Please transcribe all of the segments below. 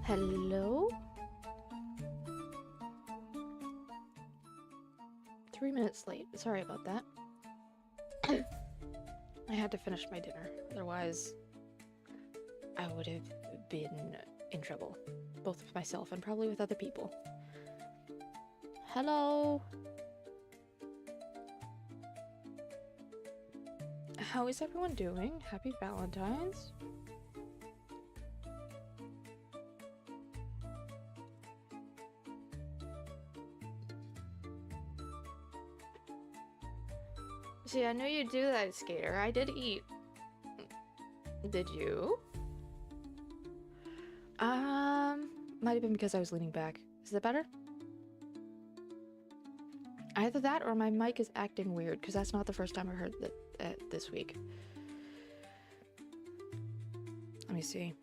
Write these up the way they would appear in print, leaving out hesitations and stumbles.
Hello? 3 minutes late. Sorry about that. I had to finish my dinner. Otherwise, I would have been in trouble. Both with myself and probably with other people. Hello? How is everyone doing? Happy Valentine's? See, I knew you'd do that, Skater. I did eat. Did you? Might have been because I was leaning back. Is that better? Either that or my mic is acting weird, because that's not the first time I heard that this week. Let me see.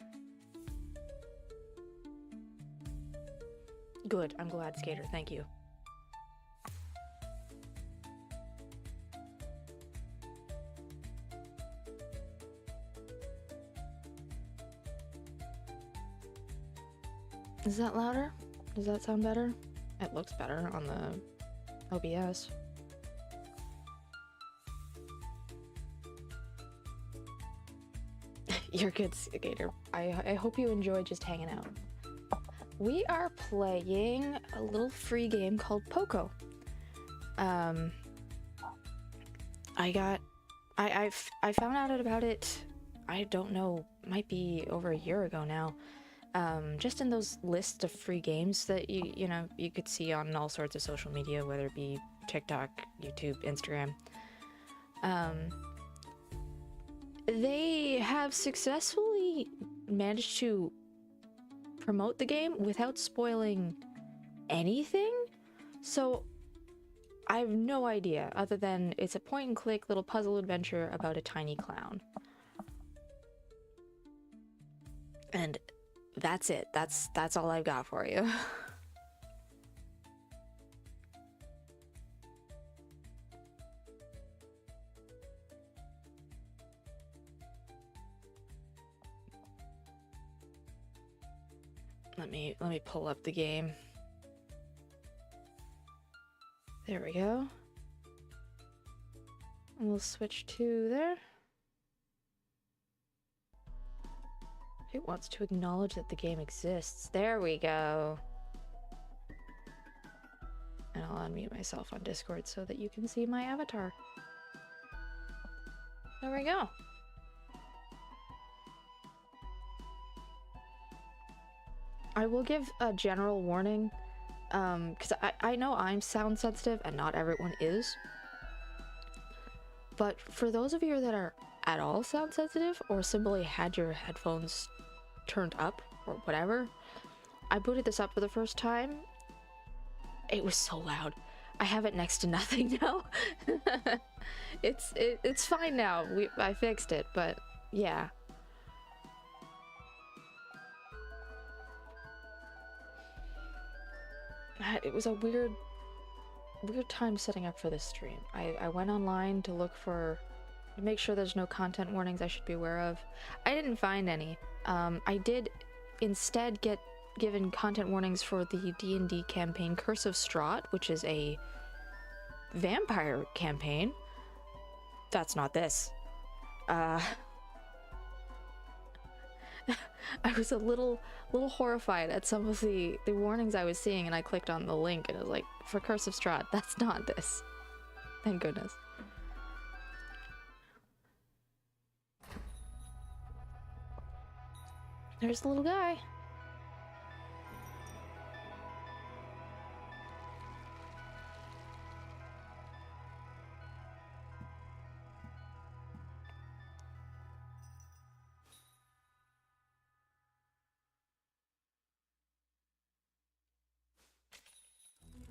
Good. I'm glad, Skater. Thank you. Is that louder? Does that sound better? It looks better on the OBS. You're good, Skater. I hope you enjoy just hanging out. We are playing a little free game called Poco. I found out about it, I don't know, might be over a year ago now. Just in those lists of free games that you know you could see on all sorts of social media, whether it be TikTok, YouTube, Instagram. They have successfully managed to promote the game without spoiling anything, so I have no idea other than it's a point and click little puzzle adventure about a tiny clown. And that's it. That's all I've got for you. Let me pull up the game. There we go. And we'll switch to there. It wants to acknowledge that the game exists. There we go. And I'll unmute myself on Discord so that you can see my avatar. There we go. I will give a general warning, because I know I'm sound sensitive and not everyone is. But for those of you that are at all sound sensitive or simply had your headphones turned up or whatever, I booted this up for the first time. It was so loud. I have it next to nothing now. It's fine now. I fixed it, but yeah. It was a weird time setting up for this stream. I went online to look for, to make sure there's no content warnings I should be aware of. I didn't find any. I did instead get given content warnings for the D&D campaign Curse of Strahd, which is a vampire campaign. That's not this. I was a little horrified at some of the warnings I was seeing, and I clicked on the link and it was like, for Curse of Strahd, that's not this. Thank goodness. There's the little guy.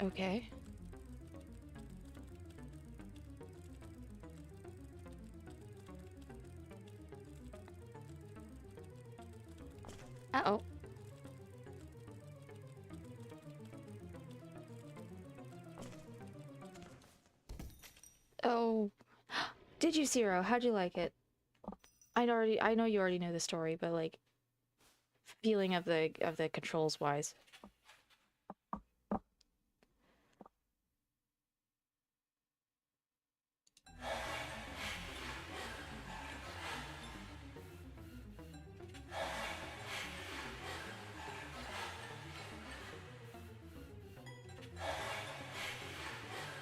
Okay. Uh-oh. Oh. Did you, Zero? How'd you like it? I know you already knew the story, but like, feeling of the controls wise.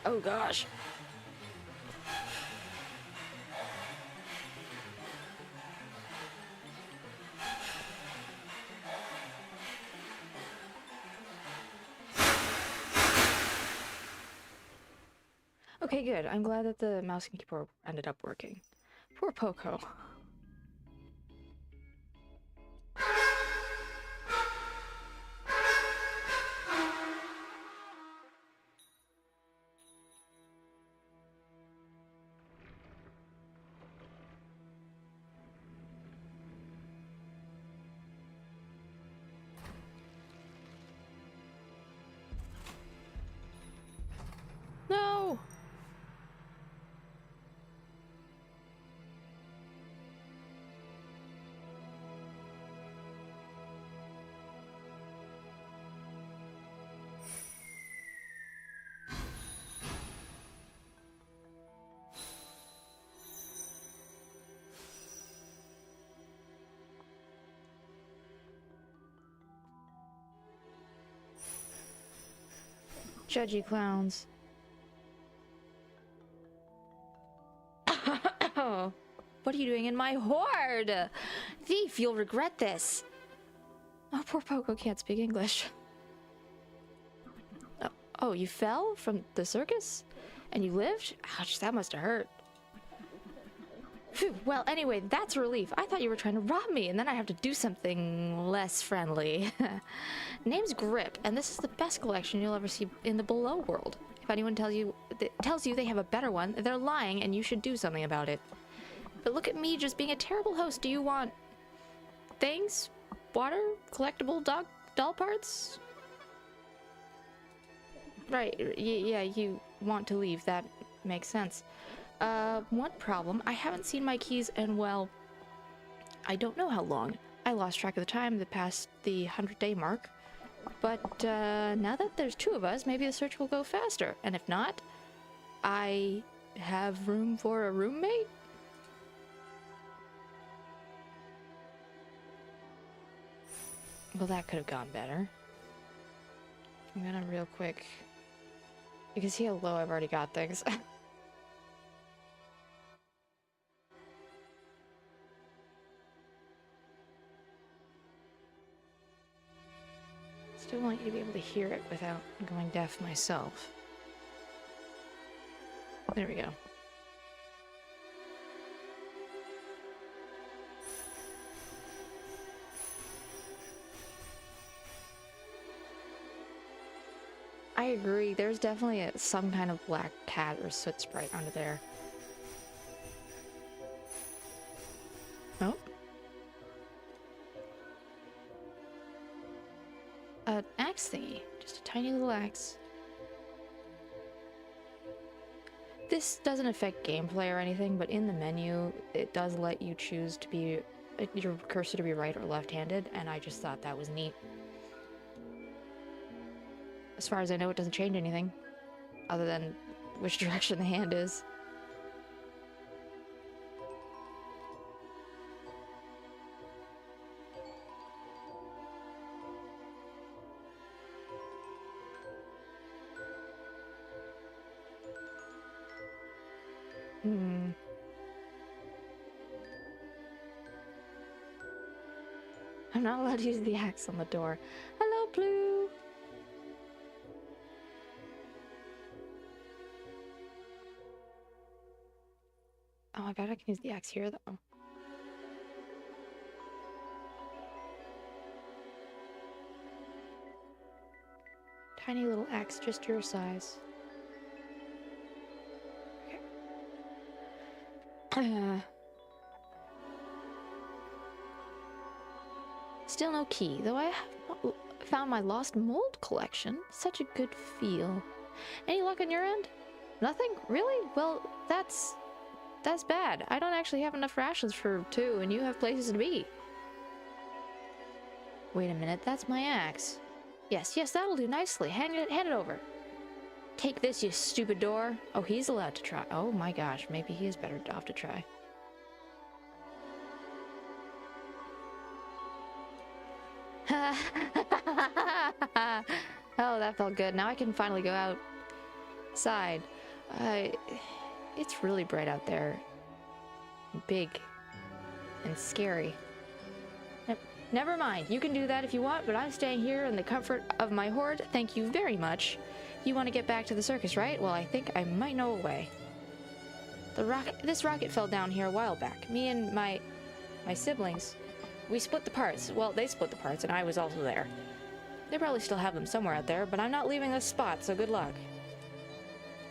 Oh gosh. Okay, good. I'm glad that the mouse and keyboard ended up working. Poor Poco. No! Judgy clowns. What are you doing in my hoard? Thief, you'll regret this. Oh, poor Poco can't speak English. Oh, you fell from the circus? And you lived? Ouch, that must have hurt. Phew, well, anyway, that's a relief. I thought you were trying to rob me, and then I have to do something less friendly. Name's Grip, and this is the best collection you'll ever see in the below world. If anyone tells you they have a better one, they're lying, and you should do something about it. But look at me just being a terrible host. Do you want things? Water? Collectible doll parts? Right, yeah, you want to leave. That makes sense. One problem. I haven't seen my keys in, well, I don't know how long. I lost track of the time that passed the 100-day mark. But, now that there's two of us, maybe the search will go faster. And if not, I have room for a roommate? Well, that could have gone better. I'm gonna real quick. You can see how low I've already got things. Still want you to be able to hear it without going deaf myself. There we go. I agree. There's definitely some kind of black cat or soot sprite under there. Oh. An axe thingy. Just a tiny little axe. This doesn't affect gameplay or anything, but in the menu, it does let you choose to be your cursor to be right or left-handed, and I just thought that was neat. As far as I know, it doesn't change anything, other than which direction the hand is. I'm not allowed to use the axe on the door. Hello, Blue! Oh, I bet I can use the axe here, though. Tiny little axe, just your size. Okay. Still no key, though I have found my lost mold collection. Such a good feel. Any luck on your end? Nothing? Really? Well, that's bad. I don't actually have enough rations for two, and you have places to be. Wait a minute, that's my axe. Yes, yes, that'll do nicely. Hand it over. Take this, you stupid door. Oh, he's allowed to try. Oh my gosh, maybe he is better off to try. Oh, that felt good. Now I can finally go outside. It's really bright out there. Big. And scary. Never mind. You can do that if you want, but I'm staying here in the comfort of my hoard. Thank you very much. You want to get back to the circus, right? Well, I think I might know a way. This rocket fell down here a while back. Me and my siblings, we split the parts. Well, they split the parts, and I was also there. They probably still have them somewhere out there, but I'm not leaving this spot, so good luck.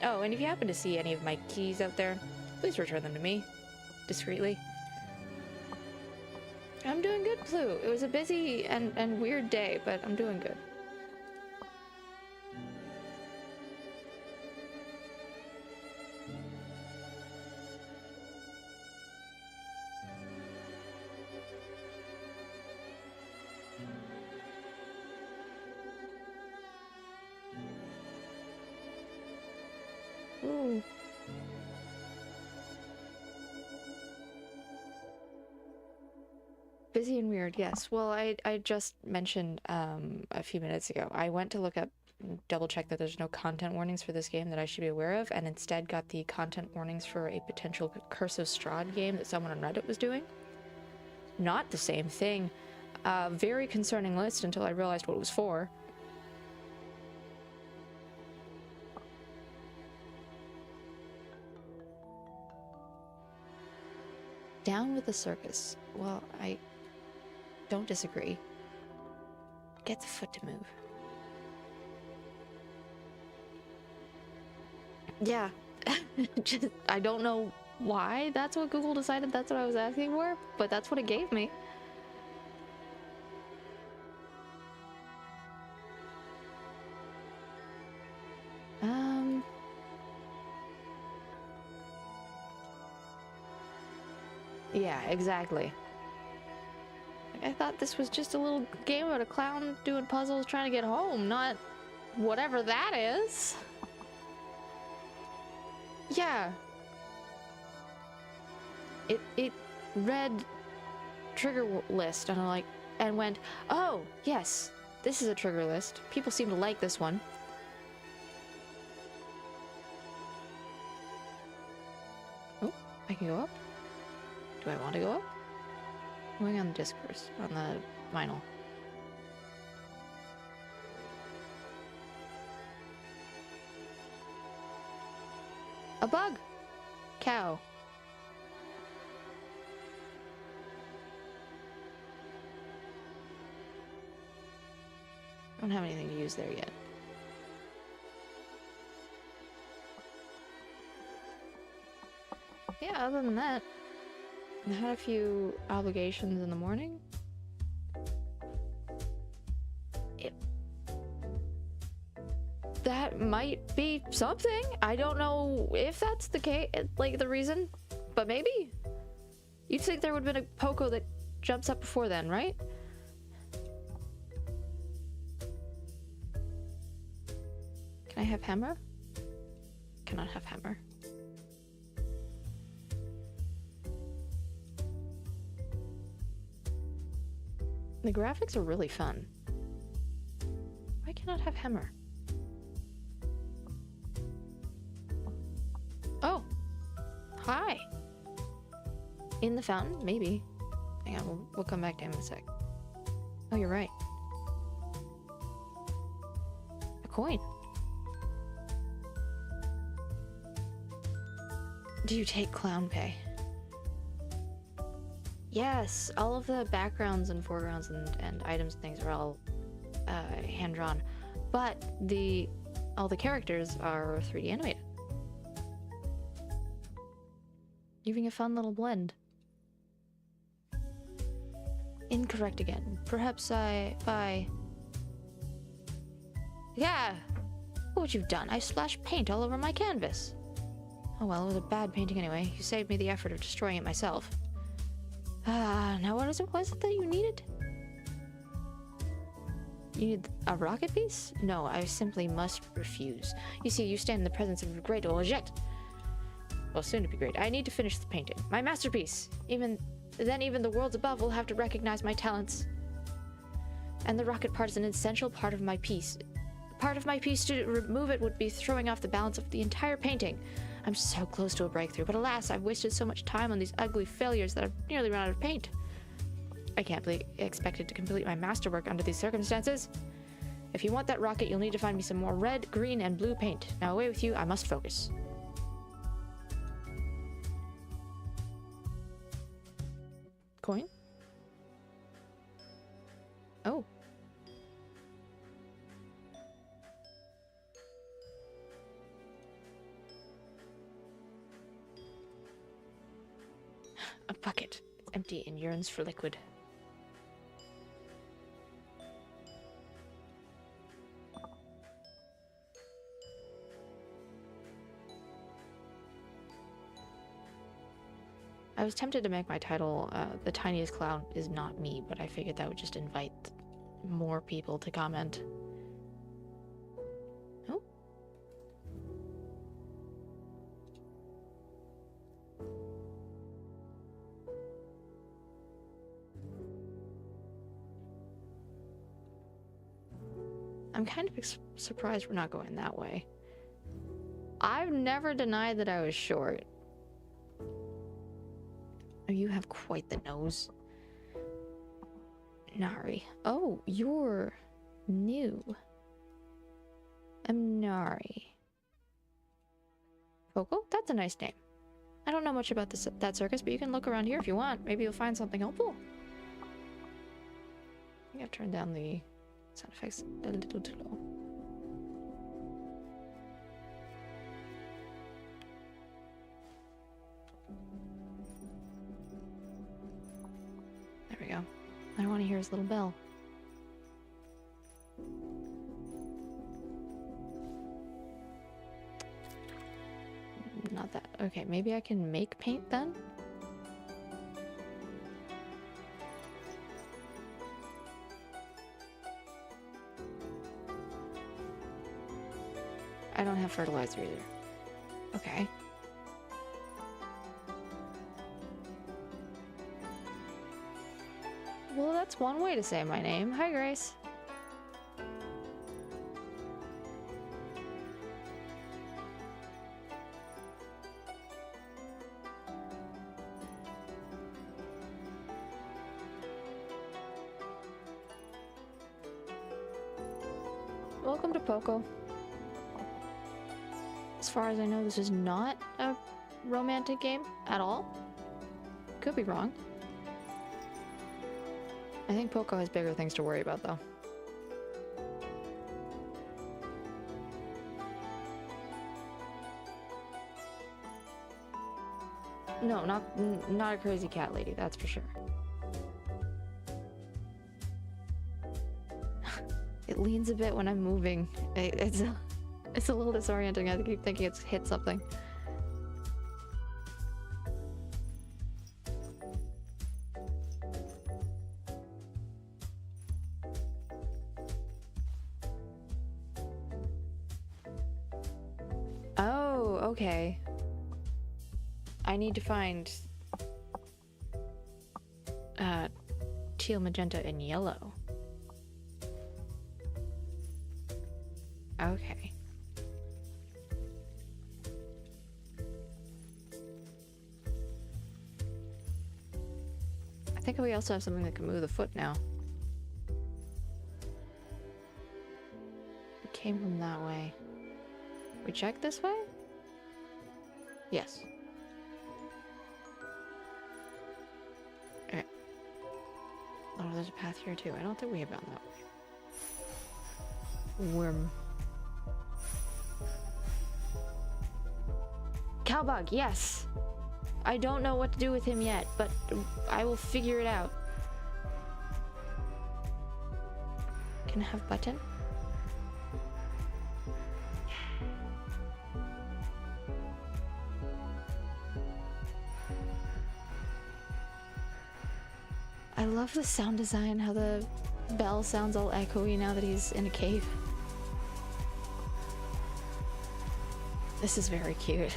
Oh, and if you happen to see any of my keys out there, please return them to me. Discreetly. I'm doing good, Blue. It was a busy and weird day, but I'm doing good. Ooh. Busy and weird, yes. Well, I just mentioned a few minutes ago. I went to look up, double check that there's no content warnings for this game that I should be aware of, and instead got the content warnings for a potential Curse of Strahd game that someone on Reddit was doing. Not the same thing. Very concerning list until I realized what it was for. Down with the circus. Well, I don't disagree. Get the foot to move. Yeah. Just, I don't know why that's what Google decided that's what I was asking for, but that's what it gave me. Yeah, exactly. I thought this was just a little game about a clown doing puzzles trying to get home, not whatever that is. Yeah. It read trigger list and I'm like, and went, oh, yes, this is a trigger list. People seem to like this one. Oh, I can go up. Do I want to go up? I'm going on the discourse, on the vinyl. A bug! Cow. I don't have anything to use there yet. Yeah, other than that, I had a few obligations in the morning. That might be something. I don't know if that's the case, like the reason, but maybe. You'd think there would have been a Poco that jumps up before then, right? Can I have hammer? Cannot have hammer. The graphics are really fun. Why cannot have hammer? Oh! Hi! In the fountain? Maybe. Hang on, we'll come back to him in a sec. Oh, you're right. A coin. Do you take clown pay? Yes, all of the backgrounds and foregrounds and items and things are all hand-drawn, but all the characters are 3D animated. Giving a fun little blend. Incorrect again. Perhaps Yeah! Look what you've done. I splashed paint all over my canvas. Oh well, it was a bad painting anyway. You saved me the effort of destroying it myself. Now what was it that you needed? You need a rocket piece? No, I simply must refuse. You see, you stand in the presence of a great objet. Well, soon to be great. I need to finish the painting. My masterpiece! Even the worlds above will have to recognize my talents. And the rocket part is an essential part of my piece. Part of my piece, to remove it would be throwing off the balance of the entire painting. I'm so close to a breakthrough, but alas, I've wasted so much time on these ugly failures that I've nearly run out of paint. I can't be expected to complete my masterwork under these circumstances. If you want that rocket, you'll need to find me some more red, green, and blue paint. Now away with you, I must focus. Coin? Oh. A bucket. It's empty and yearns for liquid. I was tempted to make my title, The Tiniest Clown Is Not Me, but I figured that would just invite more people to comment. Oh? I'm kind of surprised we're not going that way. I've never denied that I was short. Oh, you have quite the nose. Nari. Oh, you're new. I'm Nari. Poco? That's a nice name. I don't know much about that circus, but you can look around here if you want. Maybe you'll find something helpful. I think I've turned down the sound effects a little too low. There we go. I want to hear his little bell. Not that. Okay, maybe I can make paint then? I don't have fertilizer either. Okay. Well, that's one way to say my name. Hi, Grace. Welcome to Poco. As far as I know, this is not a romantic game at all. Could be wrong. I think Poco has bigger things to worry about, though. No, not a crazy cat lady, that's for sure. It leans a bit when I'm moving. It's a little disorienting. I keep thinking it's hit something. Oh, okay. I need to find teal, magenta, and yellow. Okay. I think we also have something that can move the foot now. It came from that way. We check this way? Yes. Okay. Oh, there's a path here too. I don't think we have gone that way. Worm. Cowbug, yes! I don't know what to do with him yet, but I will figure it out. Can I have button? I love the sound design, how the bell sounds all echoey now that he's in a cave. This is very cute.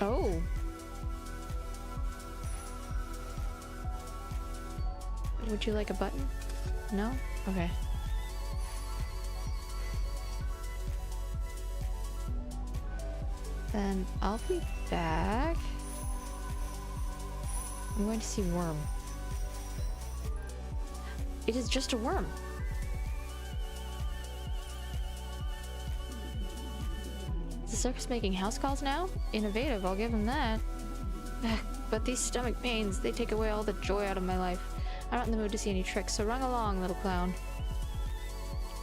Oh. Would you like a button? No? Okay. Then I'll be back. I'm going to see worm. It is just a worm. Is the circus making house calls now? Innovative, I'll give them that. But these stomach pains, they take away all the joy out of my life. I'm not in the mood to see any tricks, so run along, little clown.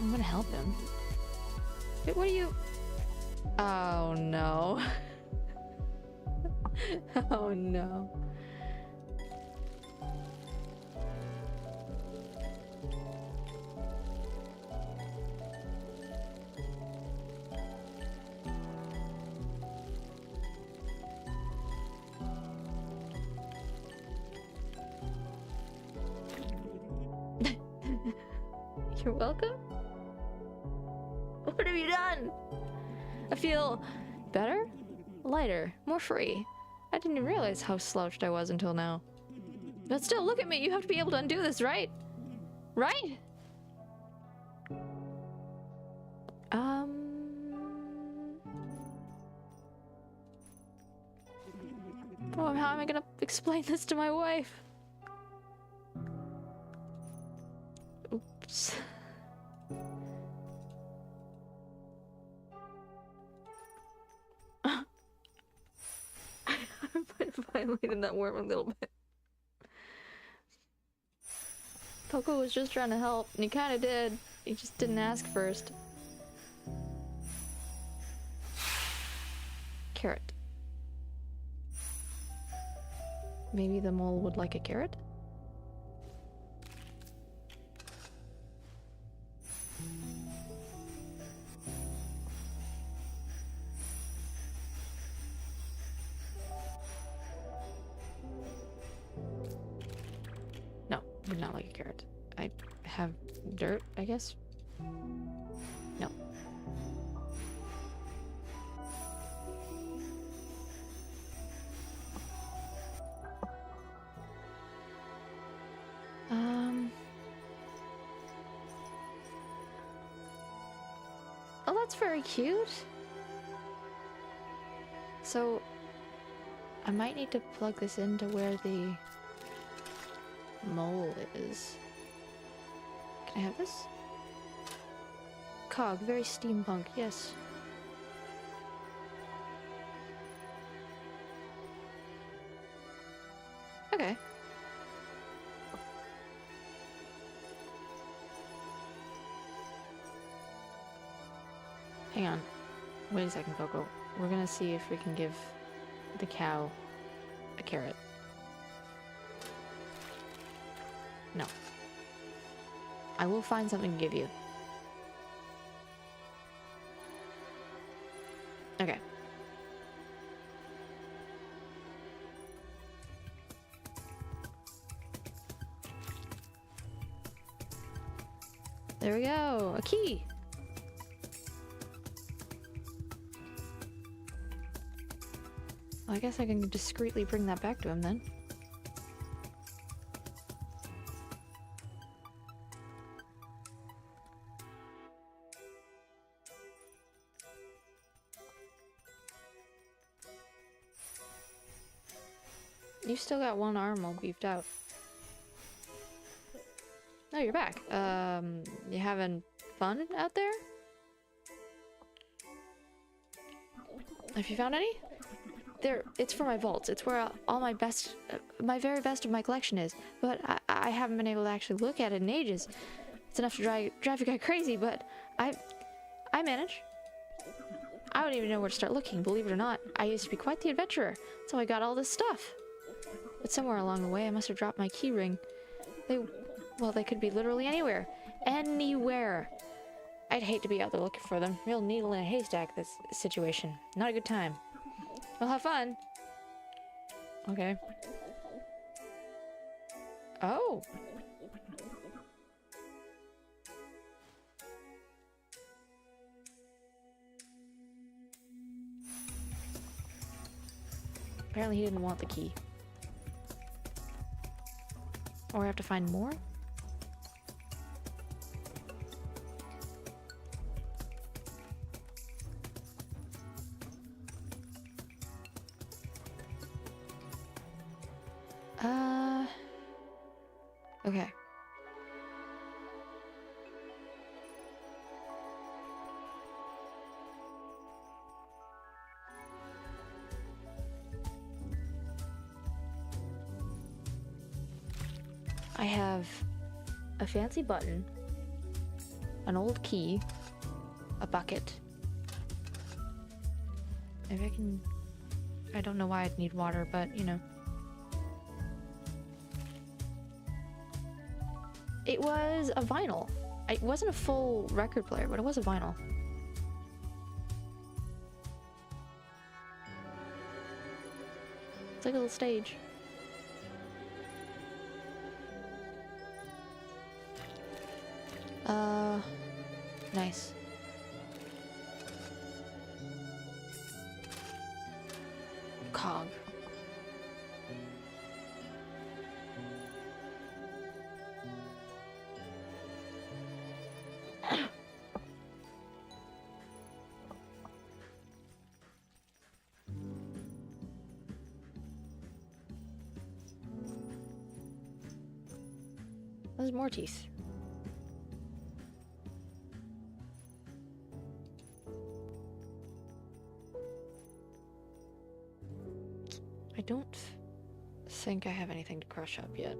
I'm gonna help him. Wait, what are you... Oh no. Oh no. You're welcome? What have you done? I feel better, lighter, more free. I didn't even realize how slouched I was until now. But still, look at me. You have to be able to undo this, right? Right? Oh, how am I gonna explain this to my wife? Oops. I violated that worm a little bit. Poco was just trying to help, and he kind of did. He just didn't ask first. Carrot. Maybe the mole would like a carrot? No, would not like a carrot. I have dirt, I guess? No. Oh, that's very cute. So, I might need to plug this into where the mole is. Can I have this? Cog, very steampunk, yes. Okay. Hang on. Wait a second, Poco. We're gonna see if we can give the cow a carrot. No. I will find something to give you. Okay. There we go. A key. Well, I guess I can discreetly bring that back to him then. You still got one arm all beefed out. Oh, you're back. You having fun out there? Have you found any? It's for my vaults. It's where all my best, my very best of my collection is. But I haven't been able to actually look at it in ages. It's enough to drive a guy crazy, but I manage. I don't even know where to start looking, believe it or not. I used to be quite the adventurer. That's how I got all this stuff. But somewhere along the way, I must have dropped my key ring. Well, they could be literally anywhere. Anywhere. I'd hate to be out there looking for them. Real needle in a haystack, this situation. Not a good time. Well, have fun. Okay. Oh. Apparently he didn't want the key. Or I have to find more? Okay. I have a fancy button, an old key, a bucket. Maybe I can... I don't know why I'd need water, but, you know. It was a vinyl. It wasn't a full record player, but it was a vinyl. It's like a little stage. Nice. Cog. There's more teeth. I don't think I have anything to crush up yet.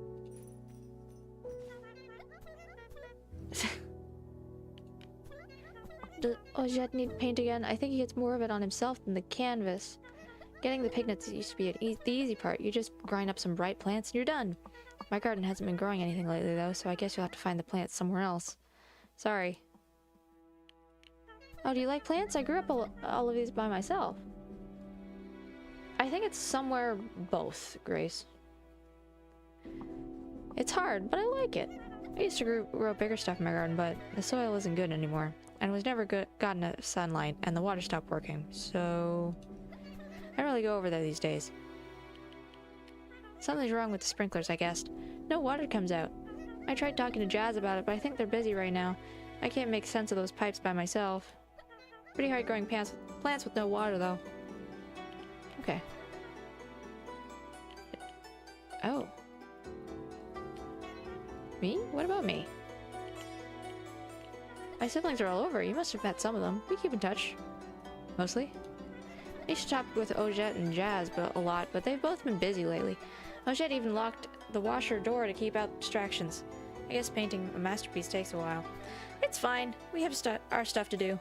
Does Ojette need paint again? I think he gets more of it on himself than the canvas. Getting the pigments used to be the easy part. You just grind up some bright plants and you're done. My garden hasn't been growing anything lately though, so I guess you'll have to find the plants somewhere else. Sorry. Oh, do you like plants? I grew up all of these by myself. I think it's somewhere both, Grace. It's hard, but I like it. I used to grow bigger stuff in my garden, but the soil isn't good anymore. And it was never gotten enough sunlight, and the water stopped working, so... I don't really go over there these days. Something's wrong with the sprinklers, I guessed. No water comes out. I tried talking to Jazz about it, but I think they're busy right now. I can't make sense of those pipes by myself. Pretty hard growing plants with no water, though. Okay. Oh. Me? What about me? My siblings are all over. You must have met some of them. We keep in touch. Mostly. I used to talk with Ojette and Jazz a lot, but they've both been busy lately. Ojette even locked the washer door to keep out distractions. I guess painting a masterpiece takes a while. It's fine. We have our stuff to do.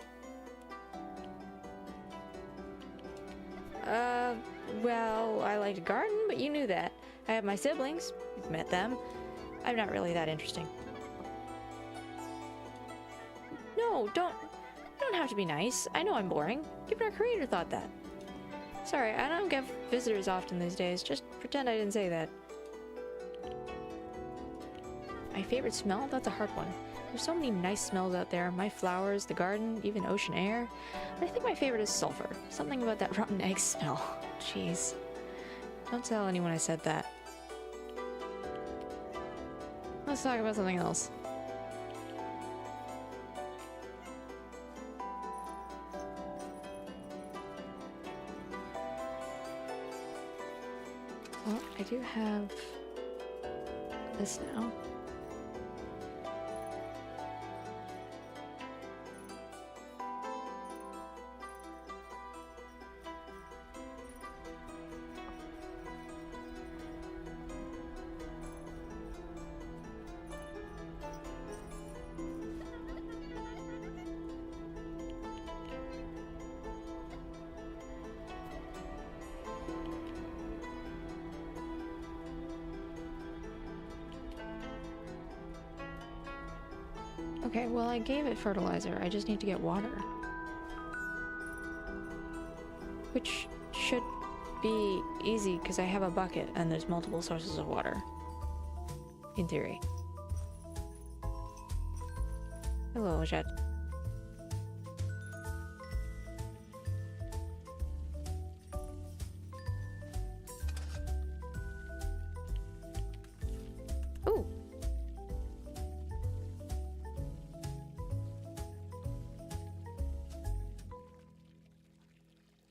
Well, I like to garden, but you knew that. I have my siblings. You've met them. I'm not really that interesting. No, you don't have to be nice. I know I'm boring. Even our creator thought that. Sorry, I don't get visitors often these days. Just pretend I didn't say that. My favorite smell? That's a hard one. There's so many nice smells out there. My flowers, the garden, even ocean air. But I think my favorite is sulfur. Something about that rotten egg smell. Jeez. Don't tell anyone I said that. Let's talk about something else. Well, I do have this now. Okay, well I gave it fertilizer. I just need to get water. Which should be easy because I have a bucket and there's multiple sources of water. In theory. Hello, Jet. Ooh.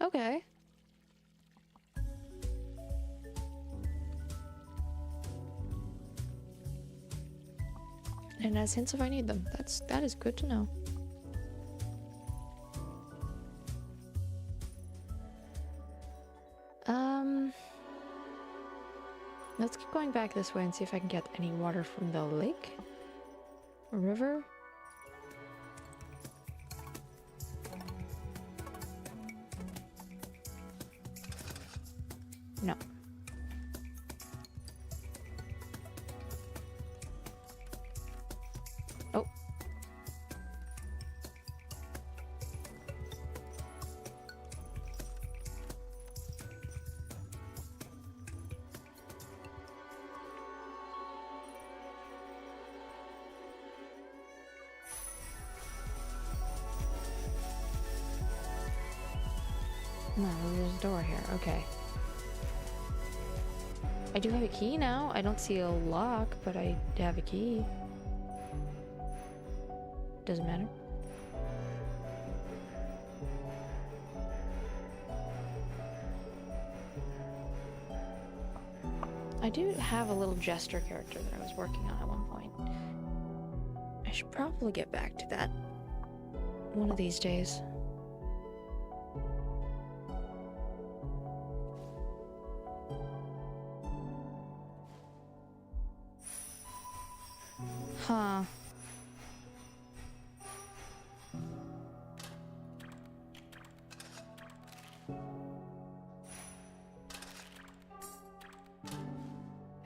Okay. And as hints if I need them. That is good to know. Let's keep going back this way and see if I can get any water from the lake? River? No. Oh. No, there's a door here. Okay. I do have a key now. I don't see a lock, but I have a key. Doesn't matter. I do have a little jester character that I was working on at one point. I should probably get back to that one of these days. Huh.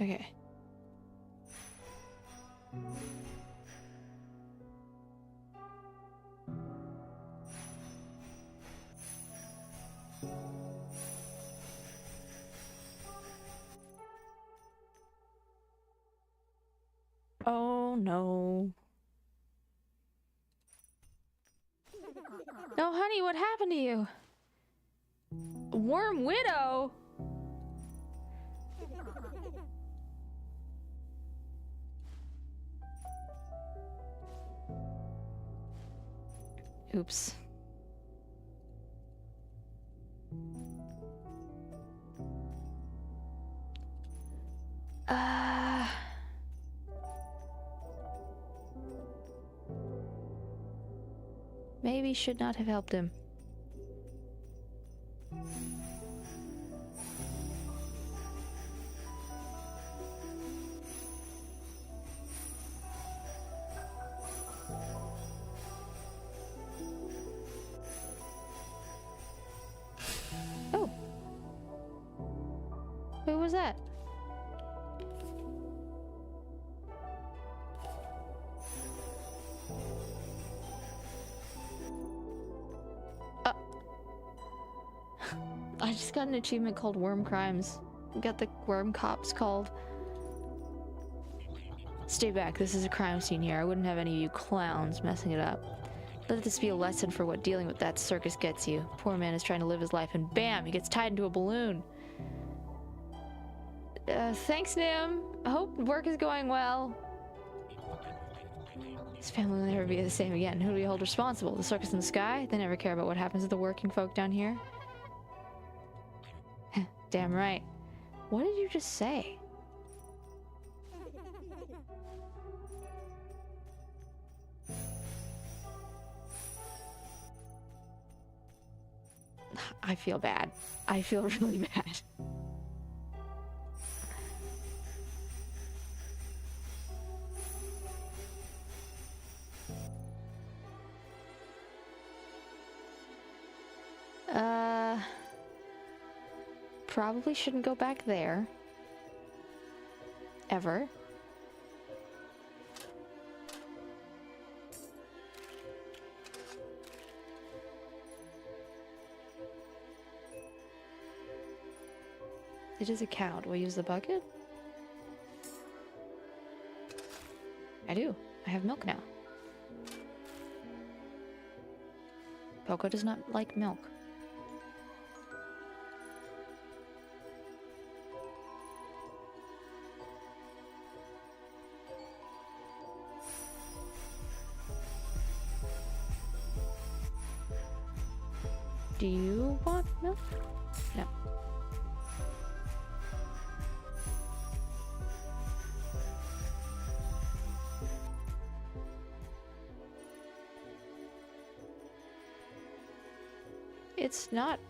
Okay. Oh no. No, honey, what happened to you? Worm Widow? Oops. Maybe should not have helped him. Oh. Who was that? I just got an achievement called Worm Crimes. Got the Worm Cops called. Stay back, this is a crime scene here. I wouldn't have any of you clowns messing it up. Let this be a lesson for what dealing with that circus gets you. Poor man is trying to live his life and bam, he gets tied into a balloon. Thanks, Nim. I hope work is going well. His family will never be the same again. Who do we hold responsible? The circus in the sky? They never care about what happens to the working folk down here. Damn right. What did you just say? I feel bad. I feel really bad. Probably shouldn't go back there. Ever. It is a cow. Do I use the bucket? I do. I have milk now. Poco does not like milk. Do you want milk? No. It's not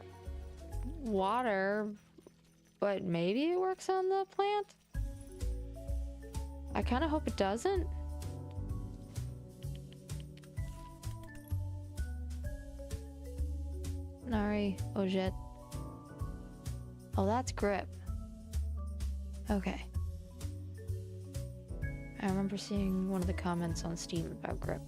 water, but maybe it works on the plant? I kind of hope it doesn't. Nari, Ojet. Oh, that's grip. Okay. I remember seeing one of the comments on Steam about grip.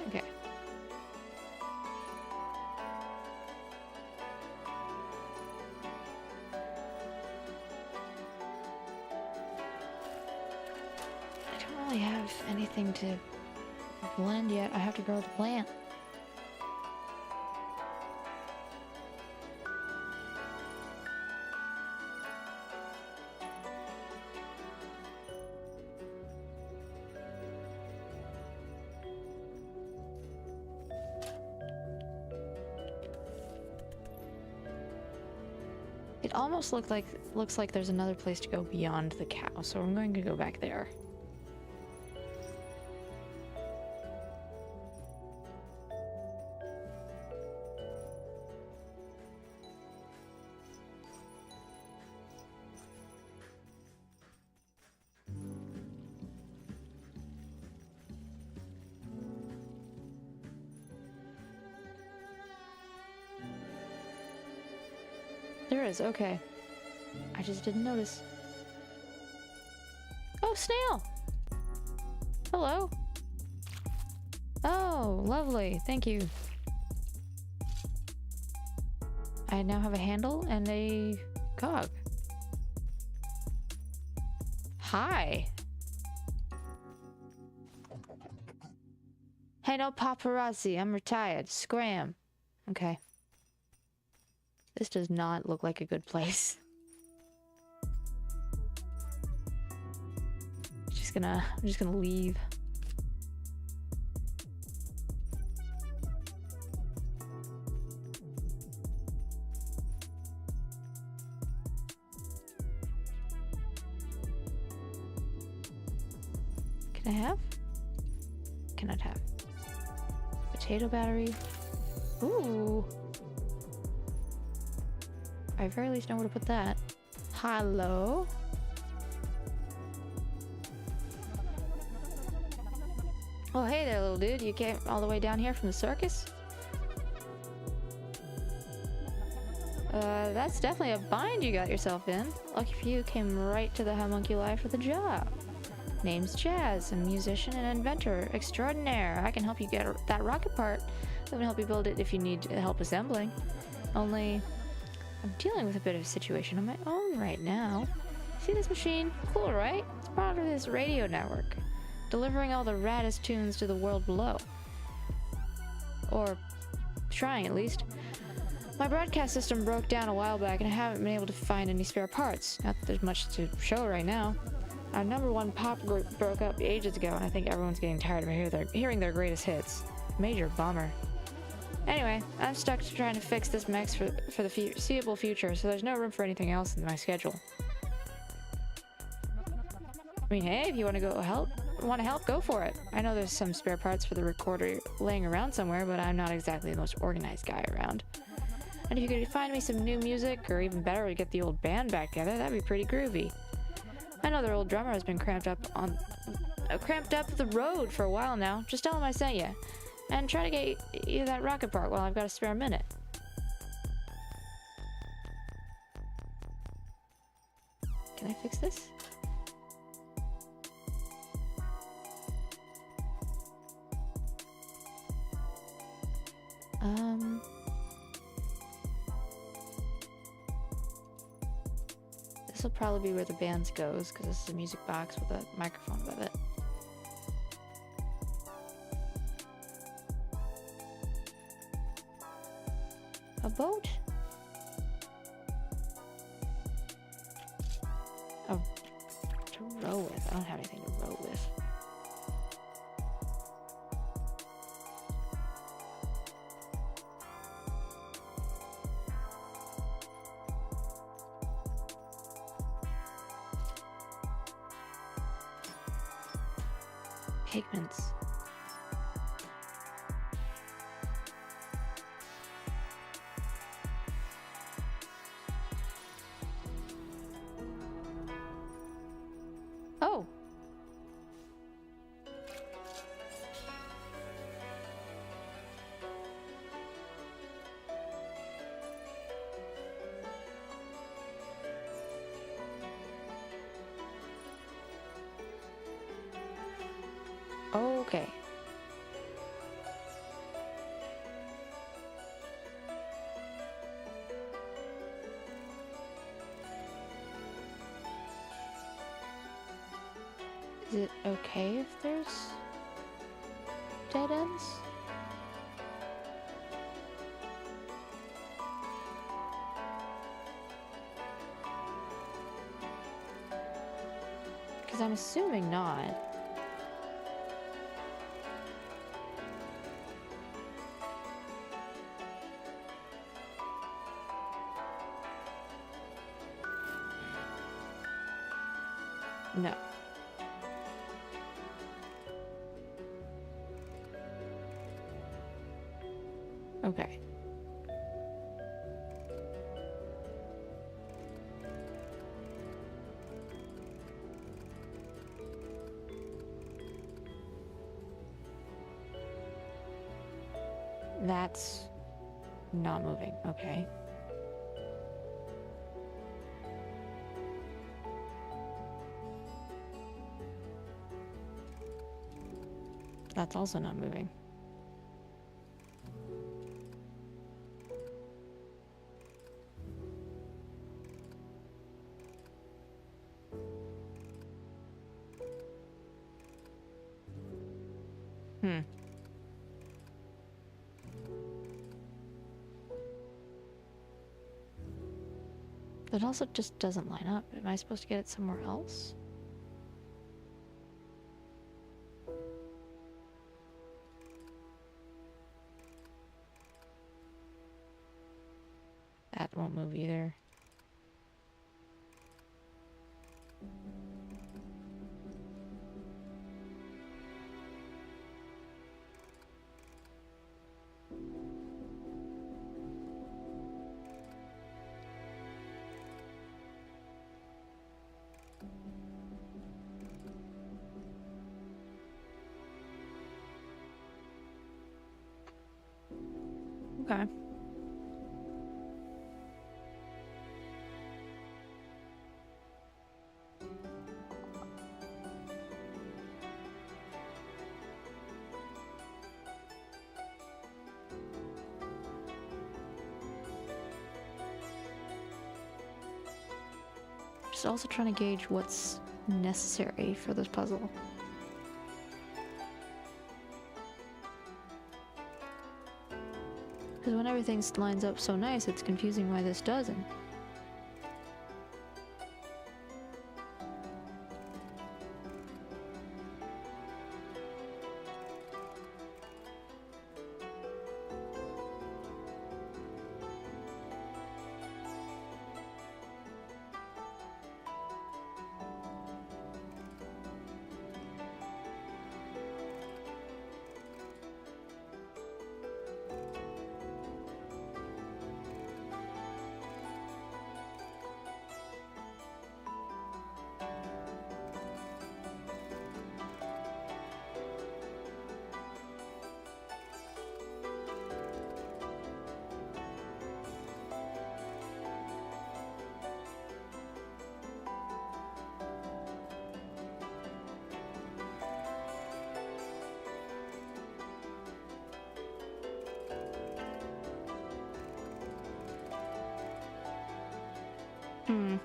Okay. I don't really have anything to blend yet. I have to grow the plant. It almost looks like there's another place to go beyond the cow, so I'm going to go back there. There is, okay. I just didn't notice. Oh, snail! Hello. Oh, lovely. Thank you. I now have a handle and a cog. Hi. Hey, no paparazzi. I'm retired. Scram. Okay. This does not look like a good place. I'm just gonna leave. Can I have? Cannot have. Potato battery. Ooh. I at very least know where to put that. Hello? Oh, hey there, little dude. You came all the way down here from the circus? That's definitely a bind you got yourself in. Lucky for you, came right to the homunculi for the job. Name's Jazz, a musician and inventor extraordinaire. I can help you get that rocket part. I can help you build it if you need help assembling. Only, I'm dealing with a bit of a situation on my own right now. See this machine? Cool, right? It's part of this radio network, delivering all the raddest tunes to the world below. Or trying, at least. My broadcast system broke down a while back, and I haven't been able to find any spare parts. Not that there's much to show right now. Our #1 pop group broke up ages ago, and I think everyone's getting tired of hearing their greatest hits. Major bummer. Anyway, I'm stuck trying to fix this mix for the foreseeable future, so there's no room for anything else in my schedule. I mean, hey, if you want to help, go for it. I know there's some spare parts for the recorder laying around somewhere, but I'm not exactly the most organized guy around. And if you could find me some new music, or even better, we get the old band back together, that'd be pretty groovy. I know their old drummer has been cramped up the road for a while now. Just tell him I sent you. And try to get you that rocket part while I've got a spare minute. Can I fix this? This will probably be where the bands goes, because this is a music box with a microphone above it. A boat? Oh, to row with. I don't have anything to row with. Pigments. Oh. Okay. Is it okay if there's dead ends? Because I'm assuming not. No. Okay. That's not moving. Okay. That's also not moving. It also just doesn't line up. Am I supposed to get it somewhere else? That won't move either. Okay. Just also trying to gauge what's necessary for this puzzle. Because when everything lines up so nice, it's confusing why this doesn't. Hmm.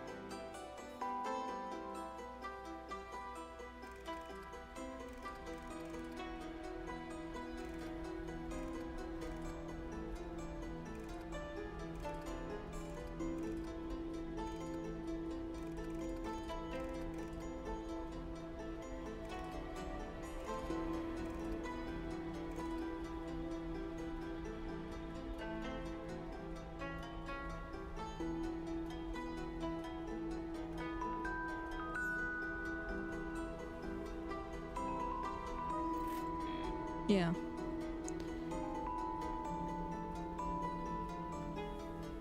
Yeah.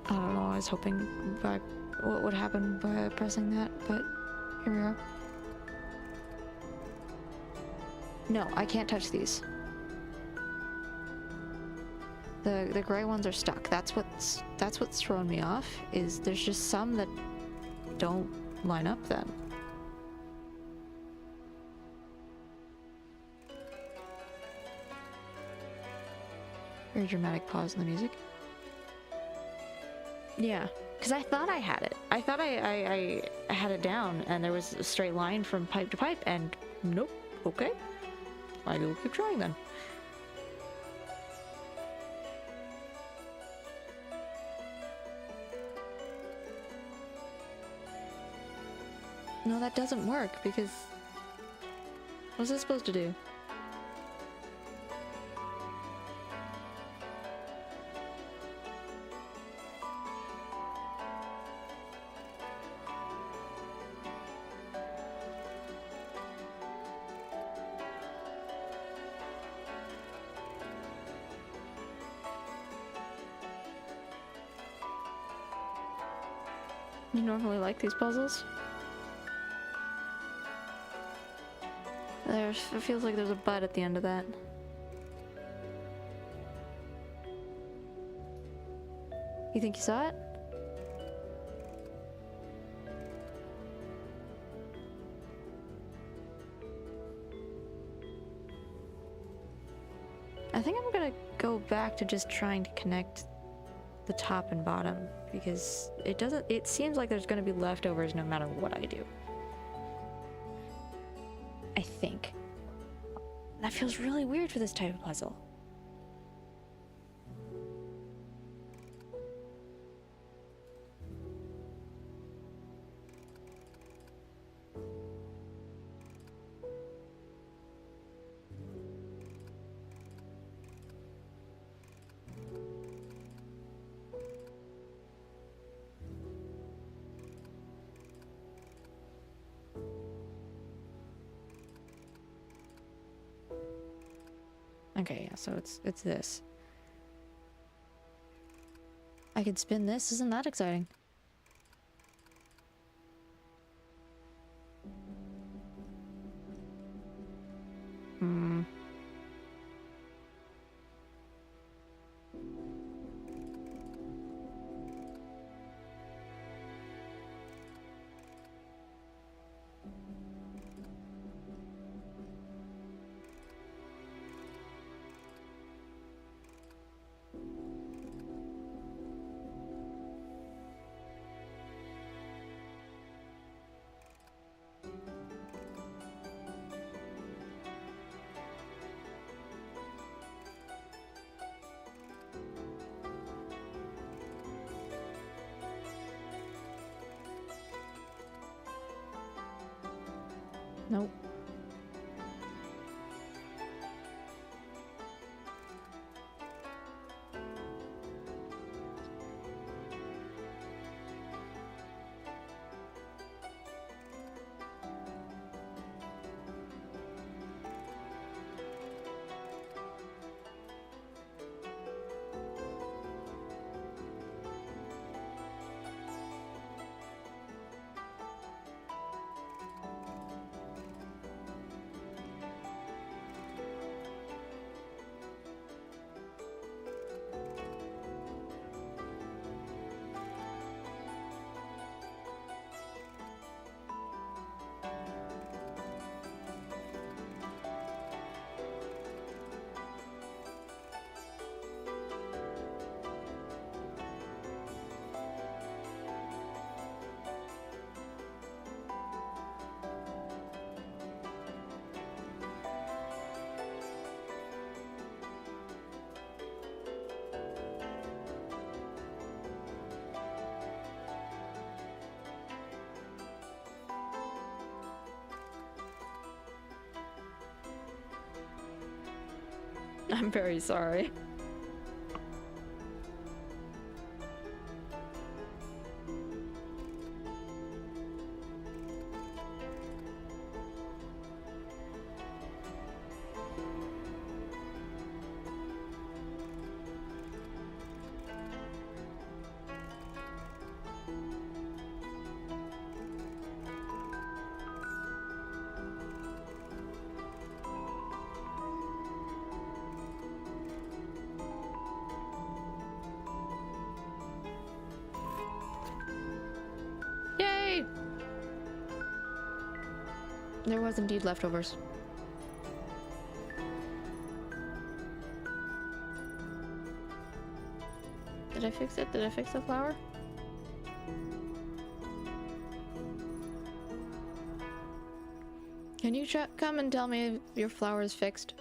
I don't know, I was hoping by what would happen by pressing that, but here we are. No, I can't touch these. The gray ones are stuck. That's what's throwing me off, is there's just some that don't line up then. Very dramatic pause in the music. Yeah, because I thought I had it. I thought I had it down, and there was a straight line from pipe to pipe, and nope. Okay, I will keep trying then. No, that doesn't work, because what's this supposed to do? You normally like these puzzles? It feels like there's a but at the end of that. You think you saw it? I think I'm gonna go back to just trying to connect the top and bottom, because it seems like there's gonna be leftovers no matter what I do. I think. That feels really weird for this type of puzzle. Okay, yeah, so it's this. I could spin this, isn't that exciting? Hmm. Nope. I'm very sorry. Yay! There was indeed leftovers. Did I fix it? Did I fix the flower? Can you come and tell me if your flower is fixed?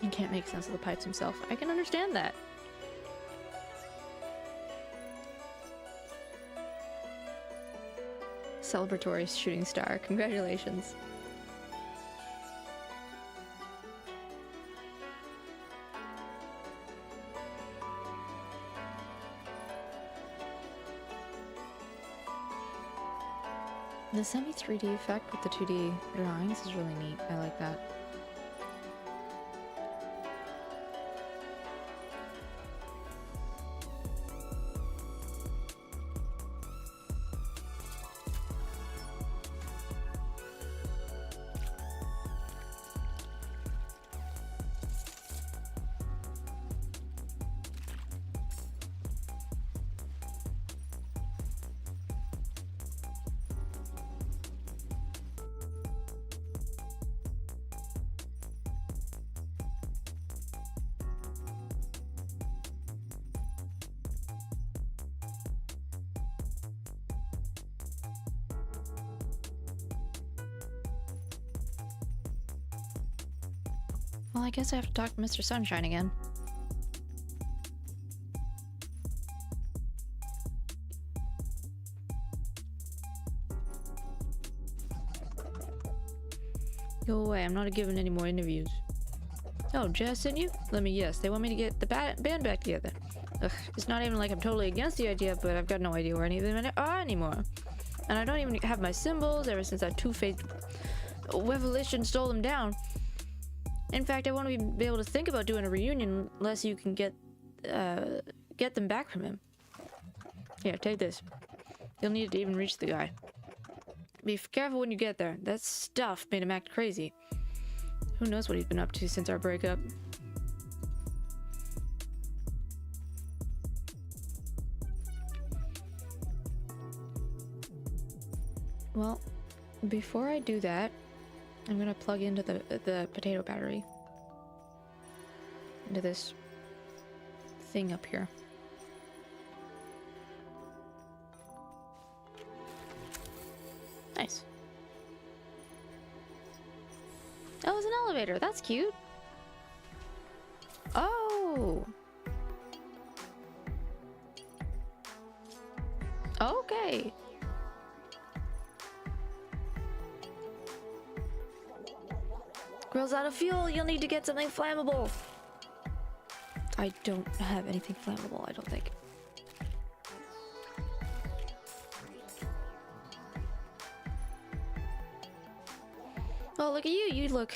He can't make sense of the pipes himself. I can understand that. Celebratory shooting star. Congratulations. The semi 3D effect with the 2D drawings is really neat. I like that. Well, I guess I have to talk to Mr. Sunshine again. Go away, I'm not giving any more interviews. Oh, Jess sent you? Let me guess, they want me to get the band back together. Ugh, it's not even like I'm totally against the idea, but I've got no idea where any of them are anymore. And I don't even have my symbols ever since that two-faced revelation stole them down. In fact, I won't even be able to think about doing a reunion unless you can get them back from him. Here, take this. You'll need it to even reach the guy. Be careful when you get there. That stuff made him act crazy. Who knows what he's been up to since our breakup. Well, before I do that, I'm gonna plug into the potato battery. Into this thing up here. Nice. Oh, it's an elevator. That's cute. Oh. Okay. Grill's out of fuel. You'll need to get something flammable. I don't have anything flammable, I don't think. Oh, look at you. You look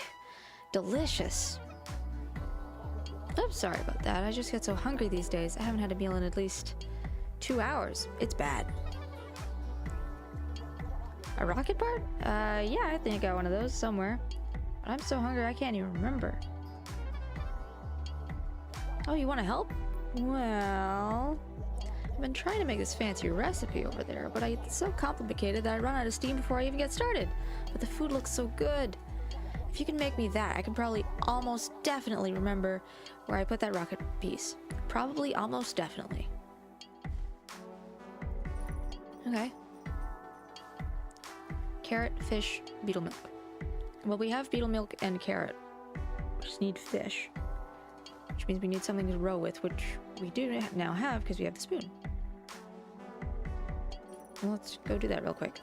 delicious. Oops, sorry about that. I just get so hungry these days. I haven't had a meal in at least 2 hours. It's bad. A rocket part? Yeah, I think I got one of those somewhere. But I'm so hungry I can't even remember. Oh, you want to help? Well, I've been trying to make this fancy recipe over there, but it's so complicated that I run out of steam before I even get started. But the food looks so good. If you can make me that, I can probably almost definitely remember where I put that rocket piece. Probably almost definitely. Okay. Carrot, fish, beetle milk. Well, we have beetle milk and carrot. We just need fish. which means we need something to row with, which we do now have because we have the spoon. Well, let's go do that real quick.